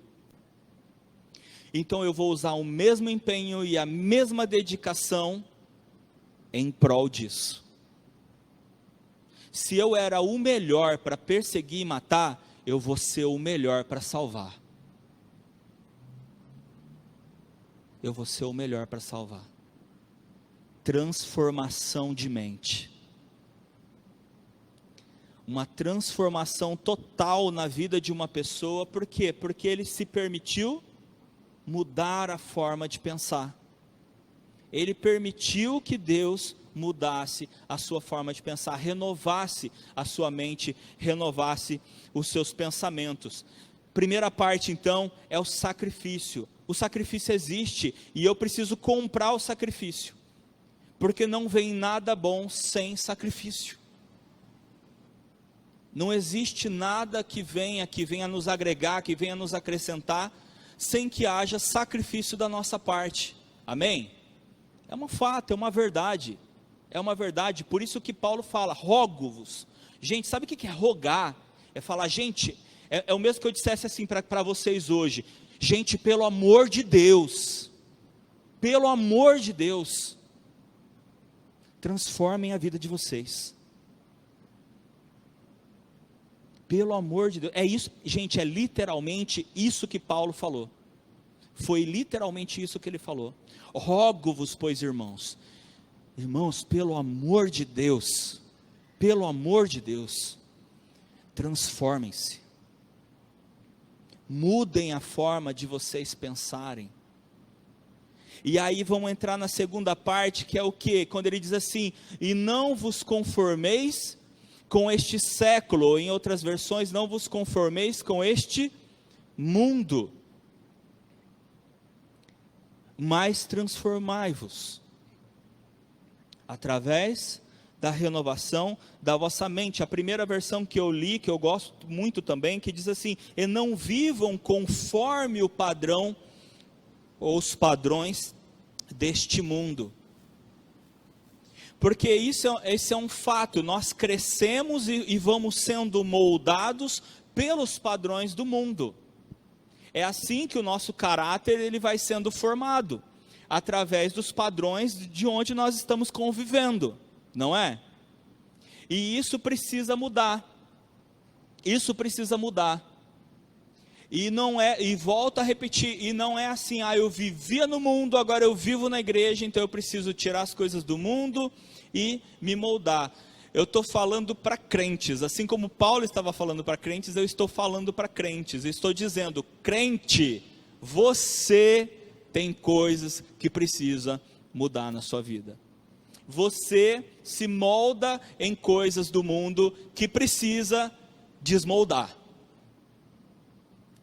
Então eu vou usar o mesmo empenho e a mesma dedicação em prol disso. Se eu era o melhor para perseguir e matar, eu vou ser o melhor para salvar. Eu vou ser o melhor para salvar. Transformação de mente. Uma transformação total na vida de uma pessoa. Por quê? Porque ele se permitiu mudar a forma de pensar. Ele permitiu que Deus mudasse a sua forma de pensar, renovasse a sua mente, renovasse os seus pensamentos. Primeira parte então é o sacrifício. O sacrifício existe e eu preciso comprar o sacrifício, porque não vem nada bom sem sacrifício. Não existe nada que venha nos agregar, que venha nos acrescentar, sem que haja sacrifício da nossa parte. Amém? É um fato, é uma verdade. É uma verdade, por isso que Paulo fala, rogo-vos. Gente, sabe o que é rogar? É falar, gente, é o mesmo que eu dissesse assim para vocês hoje. Gente, pelo amor de Deus, transformem a vida de vocês. Pelo amor de Deus, é isso, gente, é literalmente isso que Paulo falou. Foi literalmente isso que ele falou. Rogo-vos, pois, irmãos, pelo amor de Deus, transformem-se. Mudem a forma de vocês pensarem. E aí vamos entrar na segunda parte, que é o quê? Quando ele diz assim, e não vos conformeis com este século, ou em outras versões, não vos conformeis com este mundo, mas transformai-vos, através da renovação da vossa mente. A primeira versão que eu li, que eu gosto muito também, que diz assim, e não vivam conforme o padrão, ou os padrões deste mundo. Porque esse é um fato, nós crescemos e vamos sendo moldados pelos padrões do mundo. É assim que o nosso caráter ele vai sendo formado, através dos padrões de onde nós estamos convivendo, não é? E isso precisa mudar. E volto a repetir, e não é assim, eu vivia no mundo, agora eu vivo na igreja, então eu preciso tirar as coisas do mundo e me moldar. eu estou falando para crentes, assim como Paulo estava falando para crentes, eu estou falando para crentes, estou dizendo, crente, você tem coisas que precisa mudar na sua vida. Você se molda em coisas do mundo que precisa desmoldar,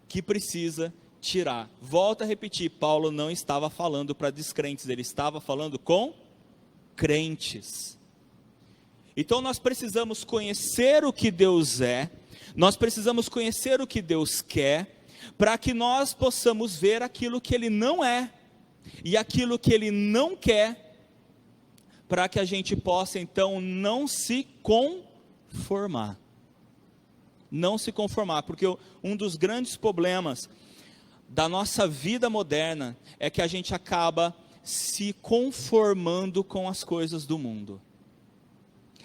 que precisa tirar. Volto a repetir, Paulo não estava falando para descrentes, ele estava falando com crentes. Então nós precisamos conhecer o que Deus é, nós precisamos conhecer o que Deus quer, para que nós possamos ver aquilo que Ele não é, e aquilo que Ele não quer, para que a gente possa então não se conformar. Não se conformar, porque um dos grandes problemas da nossa vida moderna é que a gente acaba se conformando com as coisas do mundo.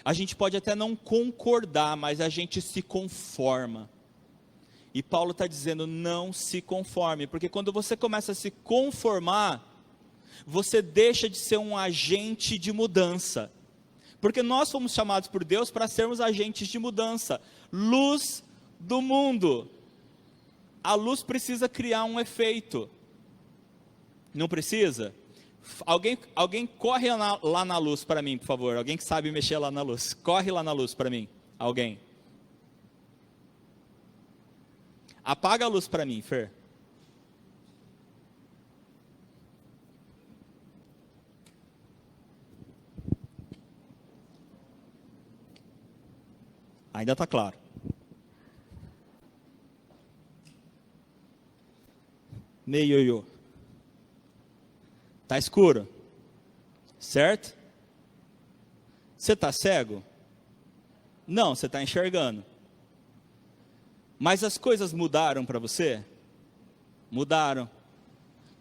A gente pode até não concordar, mas a gente se conforma. E Paulo está dizendo, não se conforme, porque quando você começa a se conformar, você deixa de ser um agente de mudança. Porque nós fomos chamados por Deus para sermos agentes de mudança. Luz do mundo. A luz precisa criar um efeito. Não precisa? Alguém corre lá na luz para mim, por favor. Alguém que sabe mexer lá na luz. Corre lá na luz para mim. Alguém. Apaga a luz para mim, Fer. Ainda está claro. Meio. Está escuro. Certo? Você está cego? Não, você está enxergando. Mas as coisas mudaram para você? Mudaram.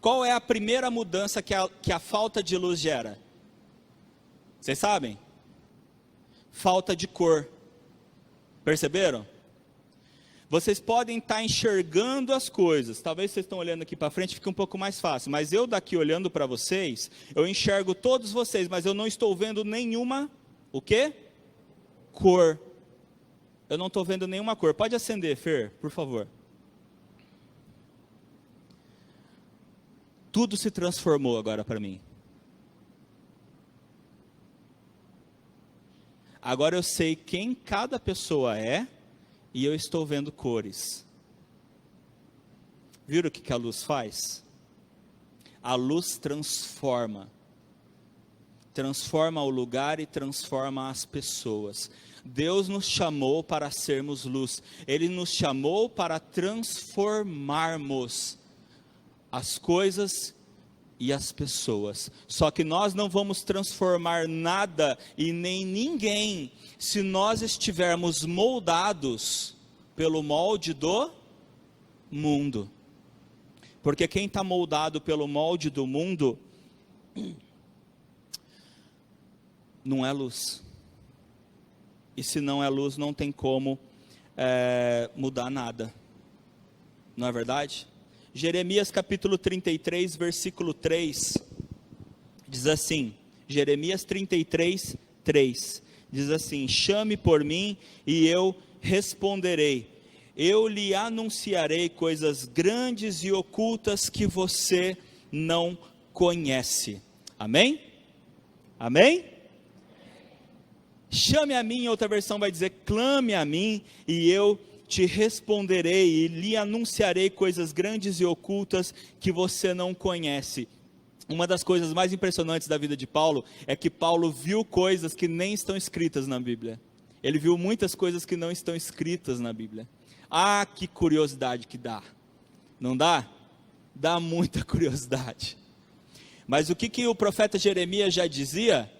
Qual é a primeira mudança que a falta de luz gera? Vocês sabem? Falta de cor. Perceberam? Vocês podem estar enxergando as coisas. Talvez vocês estão olhando aqui para frente, fica um pouco mais fácil. Mas eu daqui olhando para vocês, eu enxergo todos vocês, mas eu não estou vendo nenhuma, o quê? Cor. Eu não estou vendo nenhuma cor. Pode acender, Fer, por favor. Tudo se transformou agora para mim. Agora eu sei quem cada pessoa é e eu estou vendo cores. Viram o que a luz faz? A luz transforma. Transforma o lugar e transforma as pessoas. Deus nos chamou para sermos luz. Ele nos chamou para transformarmos as coisas e as pessoas. Só que nós não vamos transformar nada e nem ninguém se nós estivermos moldados pelo molde do mundo. Porque quem está moldado pelo molde do mundo não é luz. E se não é luz, não tem como mudar nada. Não é verdade? Jeremias capítulo 33, versículo 3, diz assim, Jeremias 33, 3, diz assim, chame por mim e eu responderei, eu lhe anunciarei coisas grandes e ocultas que você não conhece. Amém? Amém? Chame a mim, outra versão vai dizer, clame a mim e eu te responderei e lhe anunciarei coisas grandes e ocultas que você não conhece. Uma das coisas mais impressionantes da vida de Paulo é que Paulo viu coisas que nem estão escritas na Bíblia. Ele viu muitas coisas que não estão escritas na Bíblia. Ah, que curiosidade que dá. Não dá? Dá muita curiosidade. Mas o que o profeta Jeremias já dizia?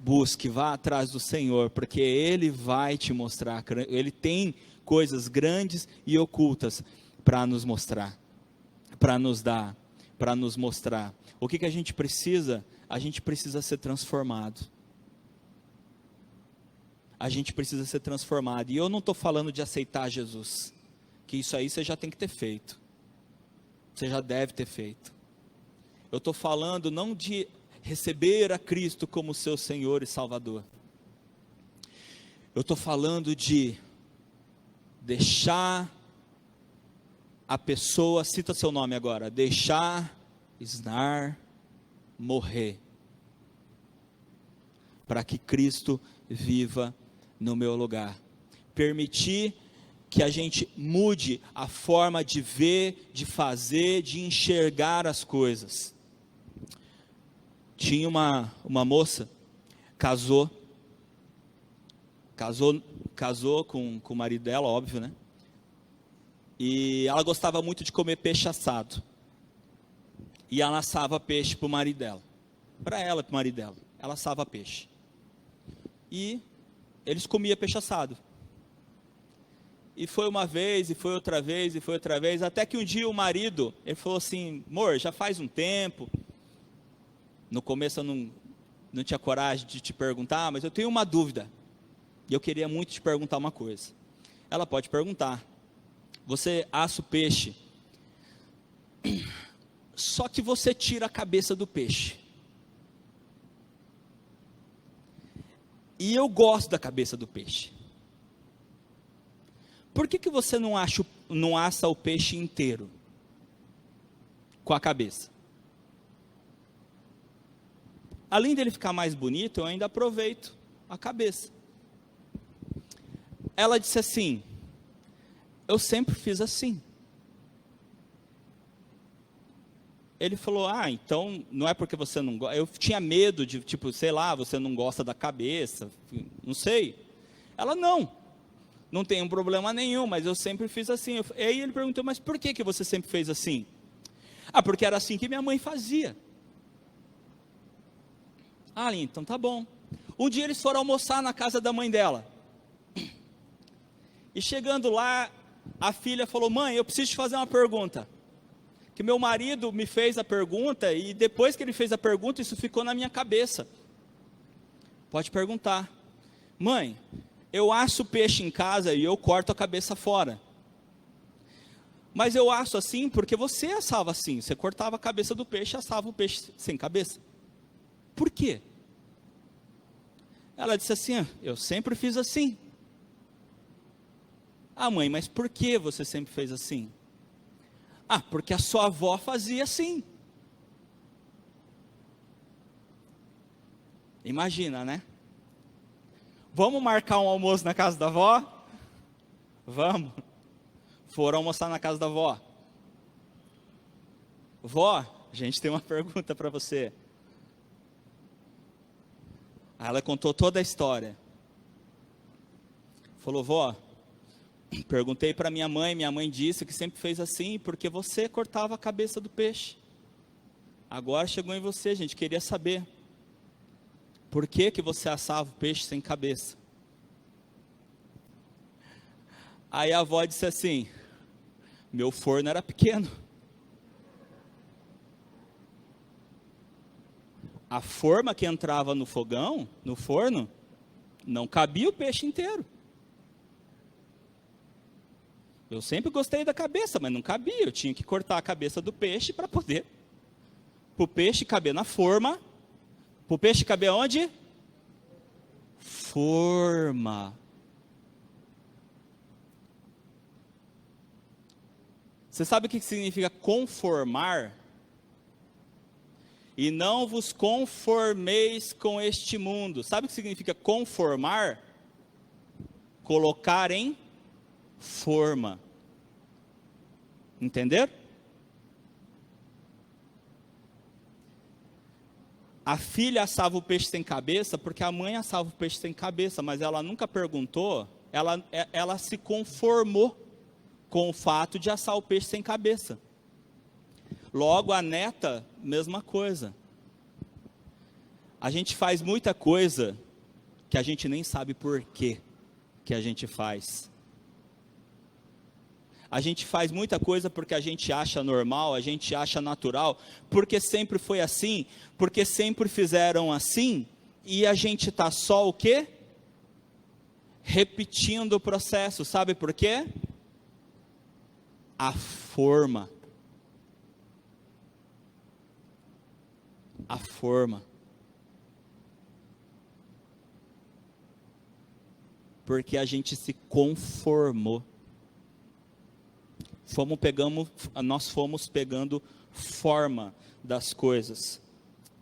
Busque, vá atrás do Senhor, porque Ele vai te mostrar, Ele tem coisas grandes e ocultas para nos mostrar, para nos dar, para nos mostrar. O que a gente precisa? A gente precisa ser transformado. A gente precisa ser transformado, e eu não estou falando de aceitar Jesus, que isso aí você já tem que ter feito, você já deve ter feito. Eu estou falando não de receber a Cristo como seu Senhor e Salvador. Eu estou falando de deixar a pessoa, cita seu nome agora, deixar Snar morrer, para que Cristo viva no meu lugar. Permitir que a gente mude a forma de ver, de fazer, de enxergar as coisas. Tinha uma moça, casou com o marido dela, óbvio, né? E ela gostava muito de comer peixe assado. E ela assava peixe para o marido dela. Para ela e para o marido dela. Ela assava peixe. E eles comiam peixe assado. E foi uma vez, e foi outra vez, e foi outra vez. Até que um dia o marido, ele falou assim: amor, já faz um tempo. No começo eu não tinha coragem de te perguntar, mas eu tenho uma dúvida. E eu queria muito te perguntar uma coisa. Ela pode perguntar. Você assa o peixe, só que você tira a cabeça do peixe. E eu gosto da cabeça do peixe. Por que você não assa o peixe inteiro? Com a cabeça. Além dele ficar mais bonito, eu ainda aproveito a cabeça. Ela disse assim: eu sempre fiz assim. Ele falou: então não é porque você não gosta. Eu tinha medo de, sei lá, você não gosta da cabeça, não sei. Ela: não tem um problema nenhum, mas eu sempre fiz assim. Aí ele perguntou: mas por que você sempre fez assim? Porque era assim que minha mãe fazia. Então tá bom. Um dia eles foram almoçar na casa da mãe dela. E chegando lá, a filha falou: mãe, eu preciso te fazer uma pergunta. Que meu marido me fez a pergunta, e depois que ele fez a pergunta, isso ficou na minha cabeça. Pode perguntar. Mãe, eu asso peixe em casa e eu corto a cabeça fora. Mas eu asso assim porque você assava assim. Você cortava a cabeça do peixe e assava o peixe sem cabeça. Por quê? Ela disse assim: eu sempre fiz assim. Mãe, mas por que você sempre fez assim? Porque a sua avó fazia assim. Imagina, né? Vamos marcar um almoço na casa da avó? Vamos. Foram almoçar na casa da avó. Vó, a gente tem uma pergunta para você. Aí ela contou toda a história. Falou: vó, perguntei para minha mãe disse que sempre fez assim, porque você cortava a cabeça do peixe. Agora chegou em você, a gente queria saber, por que você assava o peixe sem cabeça? Aí a avó disse assim: meu forno era pequeno. A forma que entrava no fogão, no forno, não cabia o peixe inteiro. Eu sempre gostei da cabeça, mas não cabia. Eu tinha que cortar a cabeça do peixe para poder. Para o peixe caber na forma. Para o peixe caber onde? Forma. Você sabe o que significa conformar? E não vos conformeis com este mundo. Sabe o que significa conformar? Colocar em forma. Entender? A filha assava o peixe sem cabeça porque a mãe assava o peixe sem cabeça, mas ela nunca perguntou, ela se conformou com o fato de assar o peixe sem cabeça. Logo, a neta, mesma coisa. A gente faz muita coisa que a gente nem sabe por que a gente faz. A gente faz muita coisa porque a gente acha normal, a gente acha natural, porque sempre foi assim, porque sempre fizeram assim, e a gente está só o quê? Repetindo o processo. Sabe por quê? A forma. A forma. Porque a gente se conformou. Nós fomos pegando forma das coisas.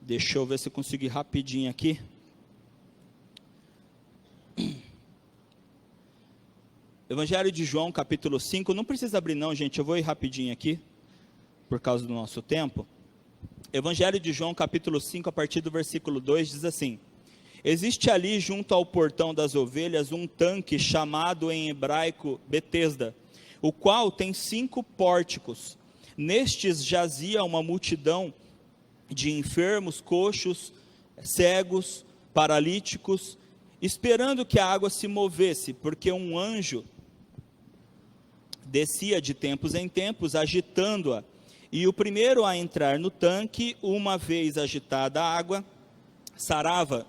Deixa eu ver se eu consigo ir rapidinho aqui. Evangelho de João, capítulo 5. Não precisa abrir não, gente. Eu vou ir rapidinho aqui, por causa do nosso tempo. Evangelho de João, capítulo 5, a partir do versículo 2, diz assim: existe ali, junto ao portão das ovelhas, um tanque chamado em hebraico Betesda, o qual tem 5 pórticos. Nestes jazia uma multidão de enfermos, coxos, cegos, paralíticos, esperando que a água se movesse, porque um anjo descia de tempos em tempos, agitando-a. E o primeiro a entrar no tanque, uma vez agitada a água, sarava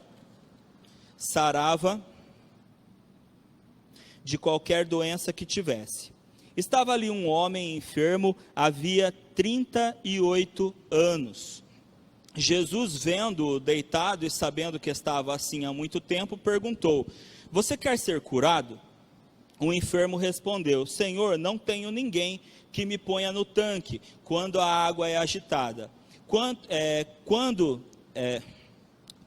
de qualquer doença que tivesse. Estava ali um homem enfermo, havia 38 anos. Jesus, vendo-o deitado e sabendo que estava assim há muito tempo, perguntou: você quer ser curado? O enfermo respondeu: Senhor, não tenho ninguém que me ponha no tanque quando a água é agitada.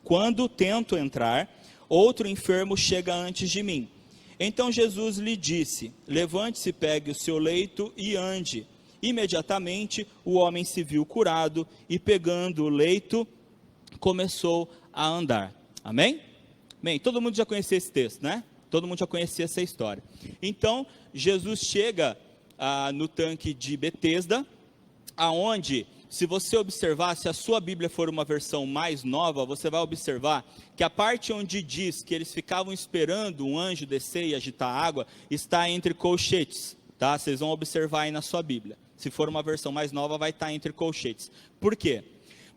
Quando tento entrar, outro enfermo chega antes de mim. Então Jesus lhe disse: levante-se, pegue o seu leito e ande. Imediatamente o homem se viu curado e, pegando o leito, começou a andar. Amém? Bem, todo mundo já conhecia esse texto, né? Todo mundo já conhecia essa história. Então, Jesus chega no tanque de Betesda, aonde, se você observar, se a sua Bíblia for uma versão mais nova, você vai observar que a parte onde diz que eles ficavam esperando um anjo descer e agitar a água, está entre colchetes, tá? Vocês vão observar aí na sua Bíblia. Se for uma versão mais nova, vai estar entre colchetes. Por quê?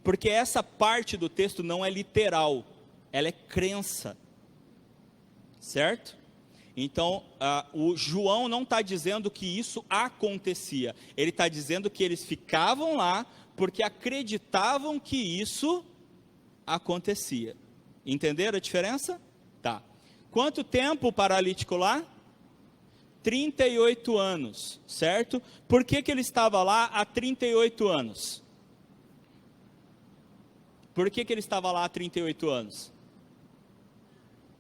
Porque essa parte do texto não é literal, ela é crença. Certo? Então, o João não está dizendo que isso acontecia. Ele está dizendo que eles ficavam lá porque acreditavam que isso acontecia. Entenderam a diferença? Tá. Quanto tempo o paralítico lá? 38 anos, certo? Por que ele estava lá há 38 anos? Por que ele estava lá há 38 anos?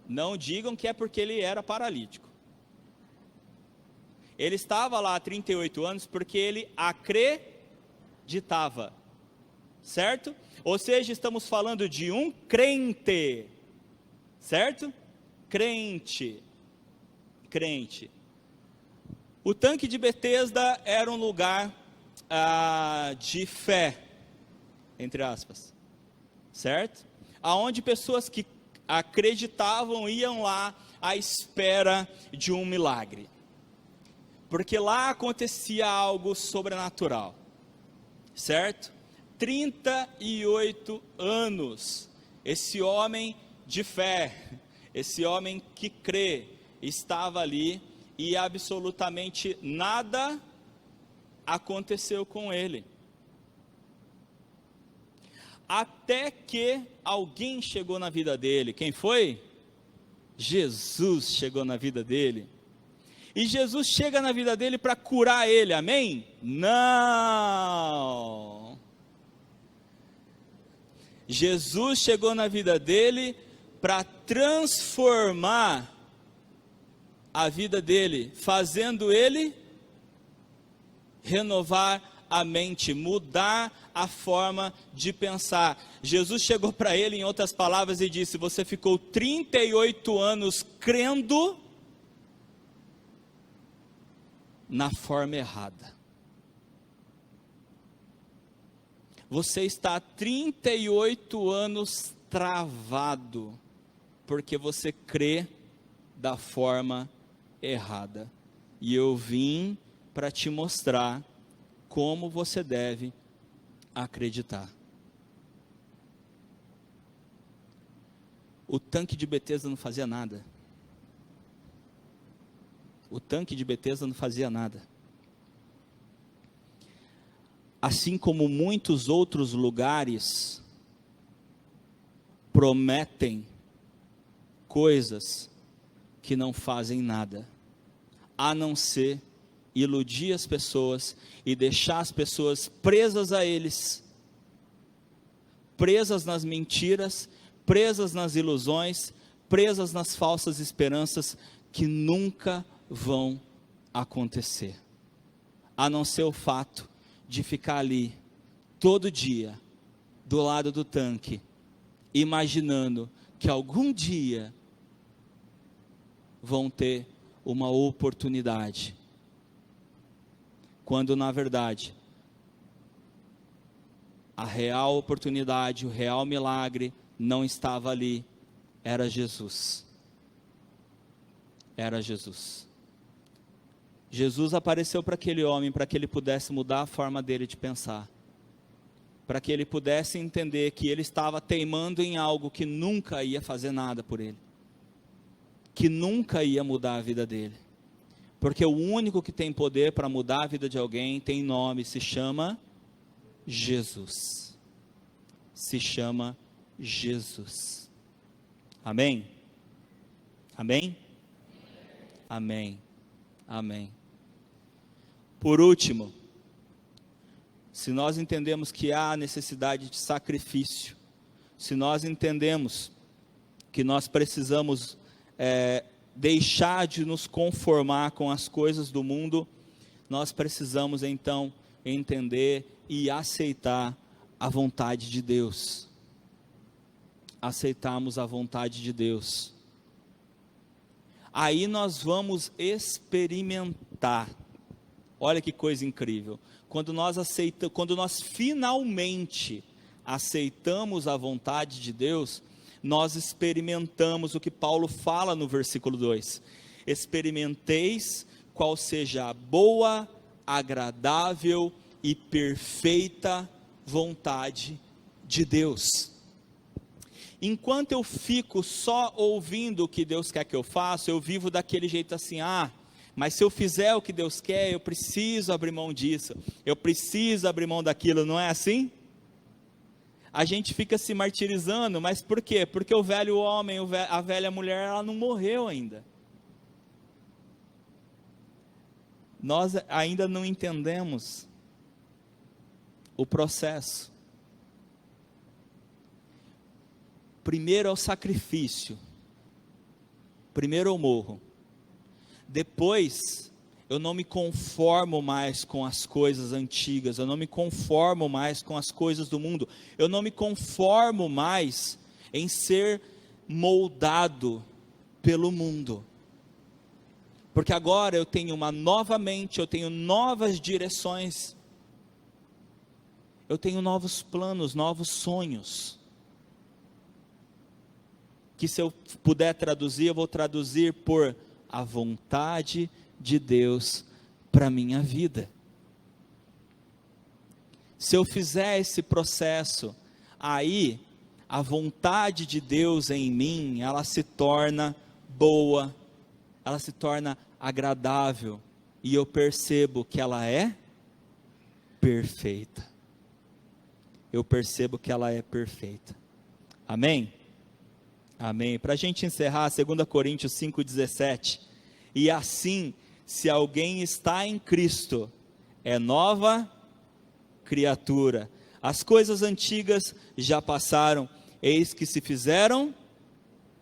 Não digam que é porque ele era paralítico. Ele estava lá há 38 anos porque ele acreditava, certo? Ou seja, estamos falando de um crente, certo? Crente. O tanque de Betesda era um lugar de fé, entre aspas, certo? Aonde pessoas que acreditavam iam lá à espera de um milagre, porque lá acontecia algo sobrenatural, certo? 38 anos, esse homem de fé, esse homem que crê, estava ali e absolutamente nada aconteceu com ele. Até que alguém chegou na vida dele. Quem foi? Jesus chegou na vida dele. E Jesus chega na vida dele para curar ele, amém? Não! Jesus chegou na vida dele para transformar a vida dele, fazendo ele renovar a mente, mudar a forma de pensar. Jesus chegou para ele, em outras palavras, e disse: você ficou 38 anos crendo na forma errada. Você está há 38 anos travado, porque você crê da forma errada. E eu vim para te mostrar como você deve acreditar. O tanque de Betesda não fazia nada. O tanque de Betesda não fazia nada. Assim como muitos outros lugares prometem coisas que não fazem nada, a não ser iludir as pessoas e deixar as pessoas presas a eles, presas nas mentiras, presas nas ilusões, presas nas falsas esperanças que nunca vão acontecer, a não ser o fato de ficar ali todo dia do lado do tanque, imaginando que algum dia vão ter uma oportunidade, quando na verdade a real oportunidade, o real milagre não estava ali, era Jesus. Era Jesus. Jesus apareceu para aquele homem, para que ele pudesse mudar a forma dele de pensar, para que ele pudesse entender que ele estava teimando em algo que nunca ia fazer nada por ele, que nunca ia mudar a vida dele, porque o único que tem poder para mudar a vida de alguém tem nome, se chama Jesus. Se chama Jesus. Amém? Amém? Amém. Amém. Por último, se nós entendemos que há necessidade de sacrifício, se nós entendemos que nós precisamos deixar de nos conformar com as coisas do mundo, nós precisamos então entender e aceitar a vontade de Deus. Aceitarmos a vontade de Deus. Aí nós vamos experimentar. Olha que coisa incrível. Quando nós finalmente aceitamos a vontade de Deus, nós experimentamos o que Paulo fala no versículo 2. Experimenteis qual seja a boa, agradável e perfeita vontade de Deus. Enquanto eu fico só ouvindo o que Deus quer que eu faça, eu vivo daquele jeito assim, mas se eu fizer o que Deus quer, eu preciso abrir mão disso, eu preciso abrir mão daquilo, não é assim? A gente fica se martirizando, mas por quê? Porque o velho homem, a velha mulher, ela não morreu ainda. Nós ainda não entendemos o processo. Primeiro é o sacrifício. Primeiro eu morro. Depois, eu não me conformo mais com as coisas antigas, eu não me conformo mais com as coisas do mundo, eu não me conformo mais em ser moldado pelo mundo, porque agora eu tenho uma nova mente, eu tenho novas direções, eu tenho novos planos, novos sonhos, que se eu puder traduzir, eu vou traduzir por a vontade de Deus para a minha vida. Se eu fizer esse processo, aí a vontade de Deus em mim, ela se torna boa, ela se torna agradável, e eu percebo que ela é perfeita. Eu percebo que ela é perfeita. Amém? Amém. Para a gente encerrar, 2 Coríntios 5,17, e assim, se alguém está em Cristo, é nova criatura. As coisas antigas já passaram, eis que se fizeram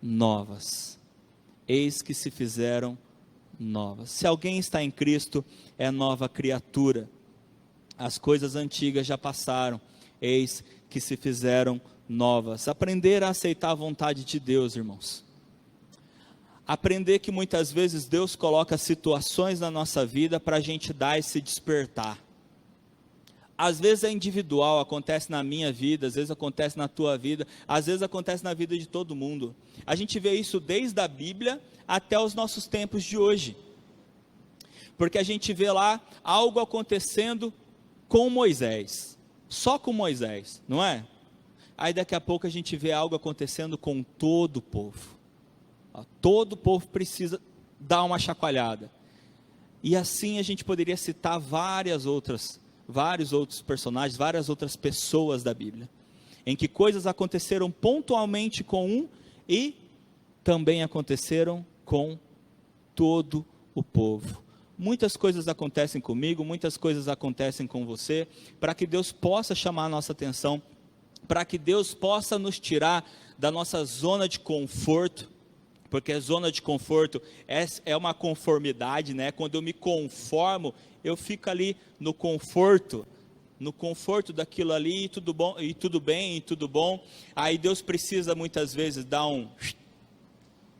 novas. Eis que se fizeram novas. Se alguém está em Cristo, é nova criatura. As coisas antigas já passaram, eis que se fizeram novas. Aprender a aceitar a vontade de Deus, irmãos. Aprender que muitas vezes Deus coloca situações na nossa vida para a gente dar esse despertar. Às vezes é individual, acontece na minha vida, às vezes acontece na tua vida, às vezes acontece na vida de todo mundo. A gente vê isso desde a Bíblia até os nossos tempos de hoje. Porque a gente vê lá algo acontecendo com Moisés, só com Moisés, não é? Aí daqui a pouco a gente vê algo acontecendo com todo o povo. Todo o povo precisa dar uma chacoalhada. E assim a gente poderia citar vários outros personagens, várias outras pessoas da Bíblia, em que coisas aconteceram pontualmente com um e também aconteceram com todo o povo. Muitas coisas acontecem comigo, muitas coisas acontecem com você, para que Deus possa chamar a nossa atenção, para que Deus possa nos tirar da nossa zona de conforto, porque a zona de conforto é uma conformidade, né? Quando eu me conformo, eu fico ali no conforto daquilo ali, e tudo bom, e tudo bem, e tudo bom. Aí Deus precisa muitas vezes dar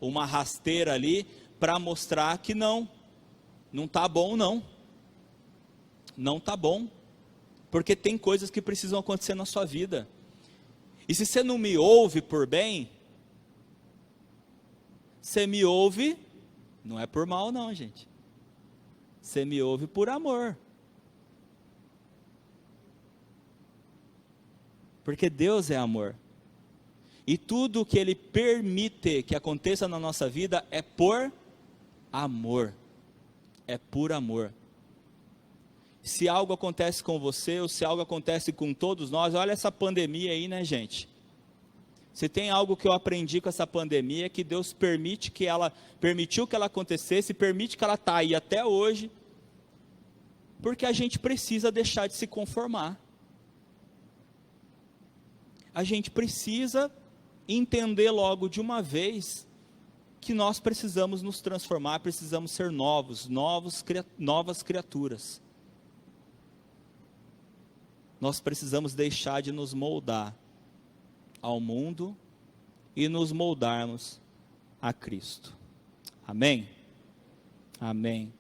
uma rasteira ali, para mostrar que não está bom não está bom, porque tem coisas que precisam acontecer na sua vida, e se você não me ouve por bem, você me ouve, não é por mal não, gente, você me ouve por amor, porque Deus é amor, e tudo que Ele permite que aconteça na nossa vida é por amor, é por amor. Se algo acontece com você, ou se algo acontece com todos nós, olha essa pandemia aí, né, gente? Se tem algo que eu aprendi com essa pandemia, é que Deus permitiu que ela acontecesse, permite que ela está aí até hoje, porque a gente precisa deixar de se conformar. A gente precisa entender logo de uma vez que nós precisamos nos transformar, precisamos ser novas criaturas. Nós precisamos deixar de nos moldar ao mundo e nos moldarmos a Cristo. Amém? Amém.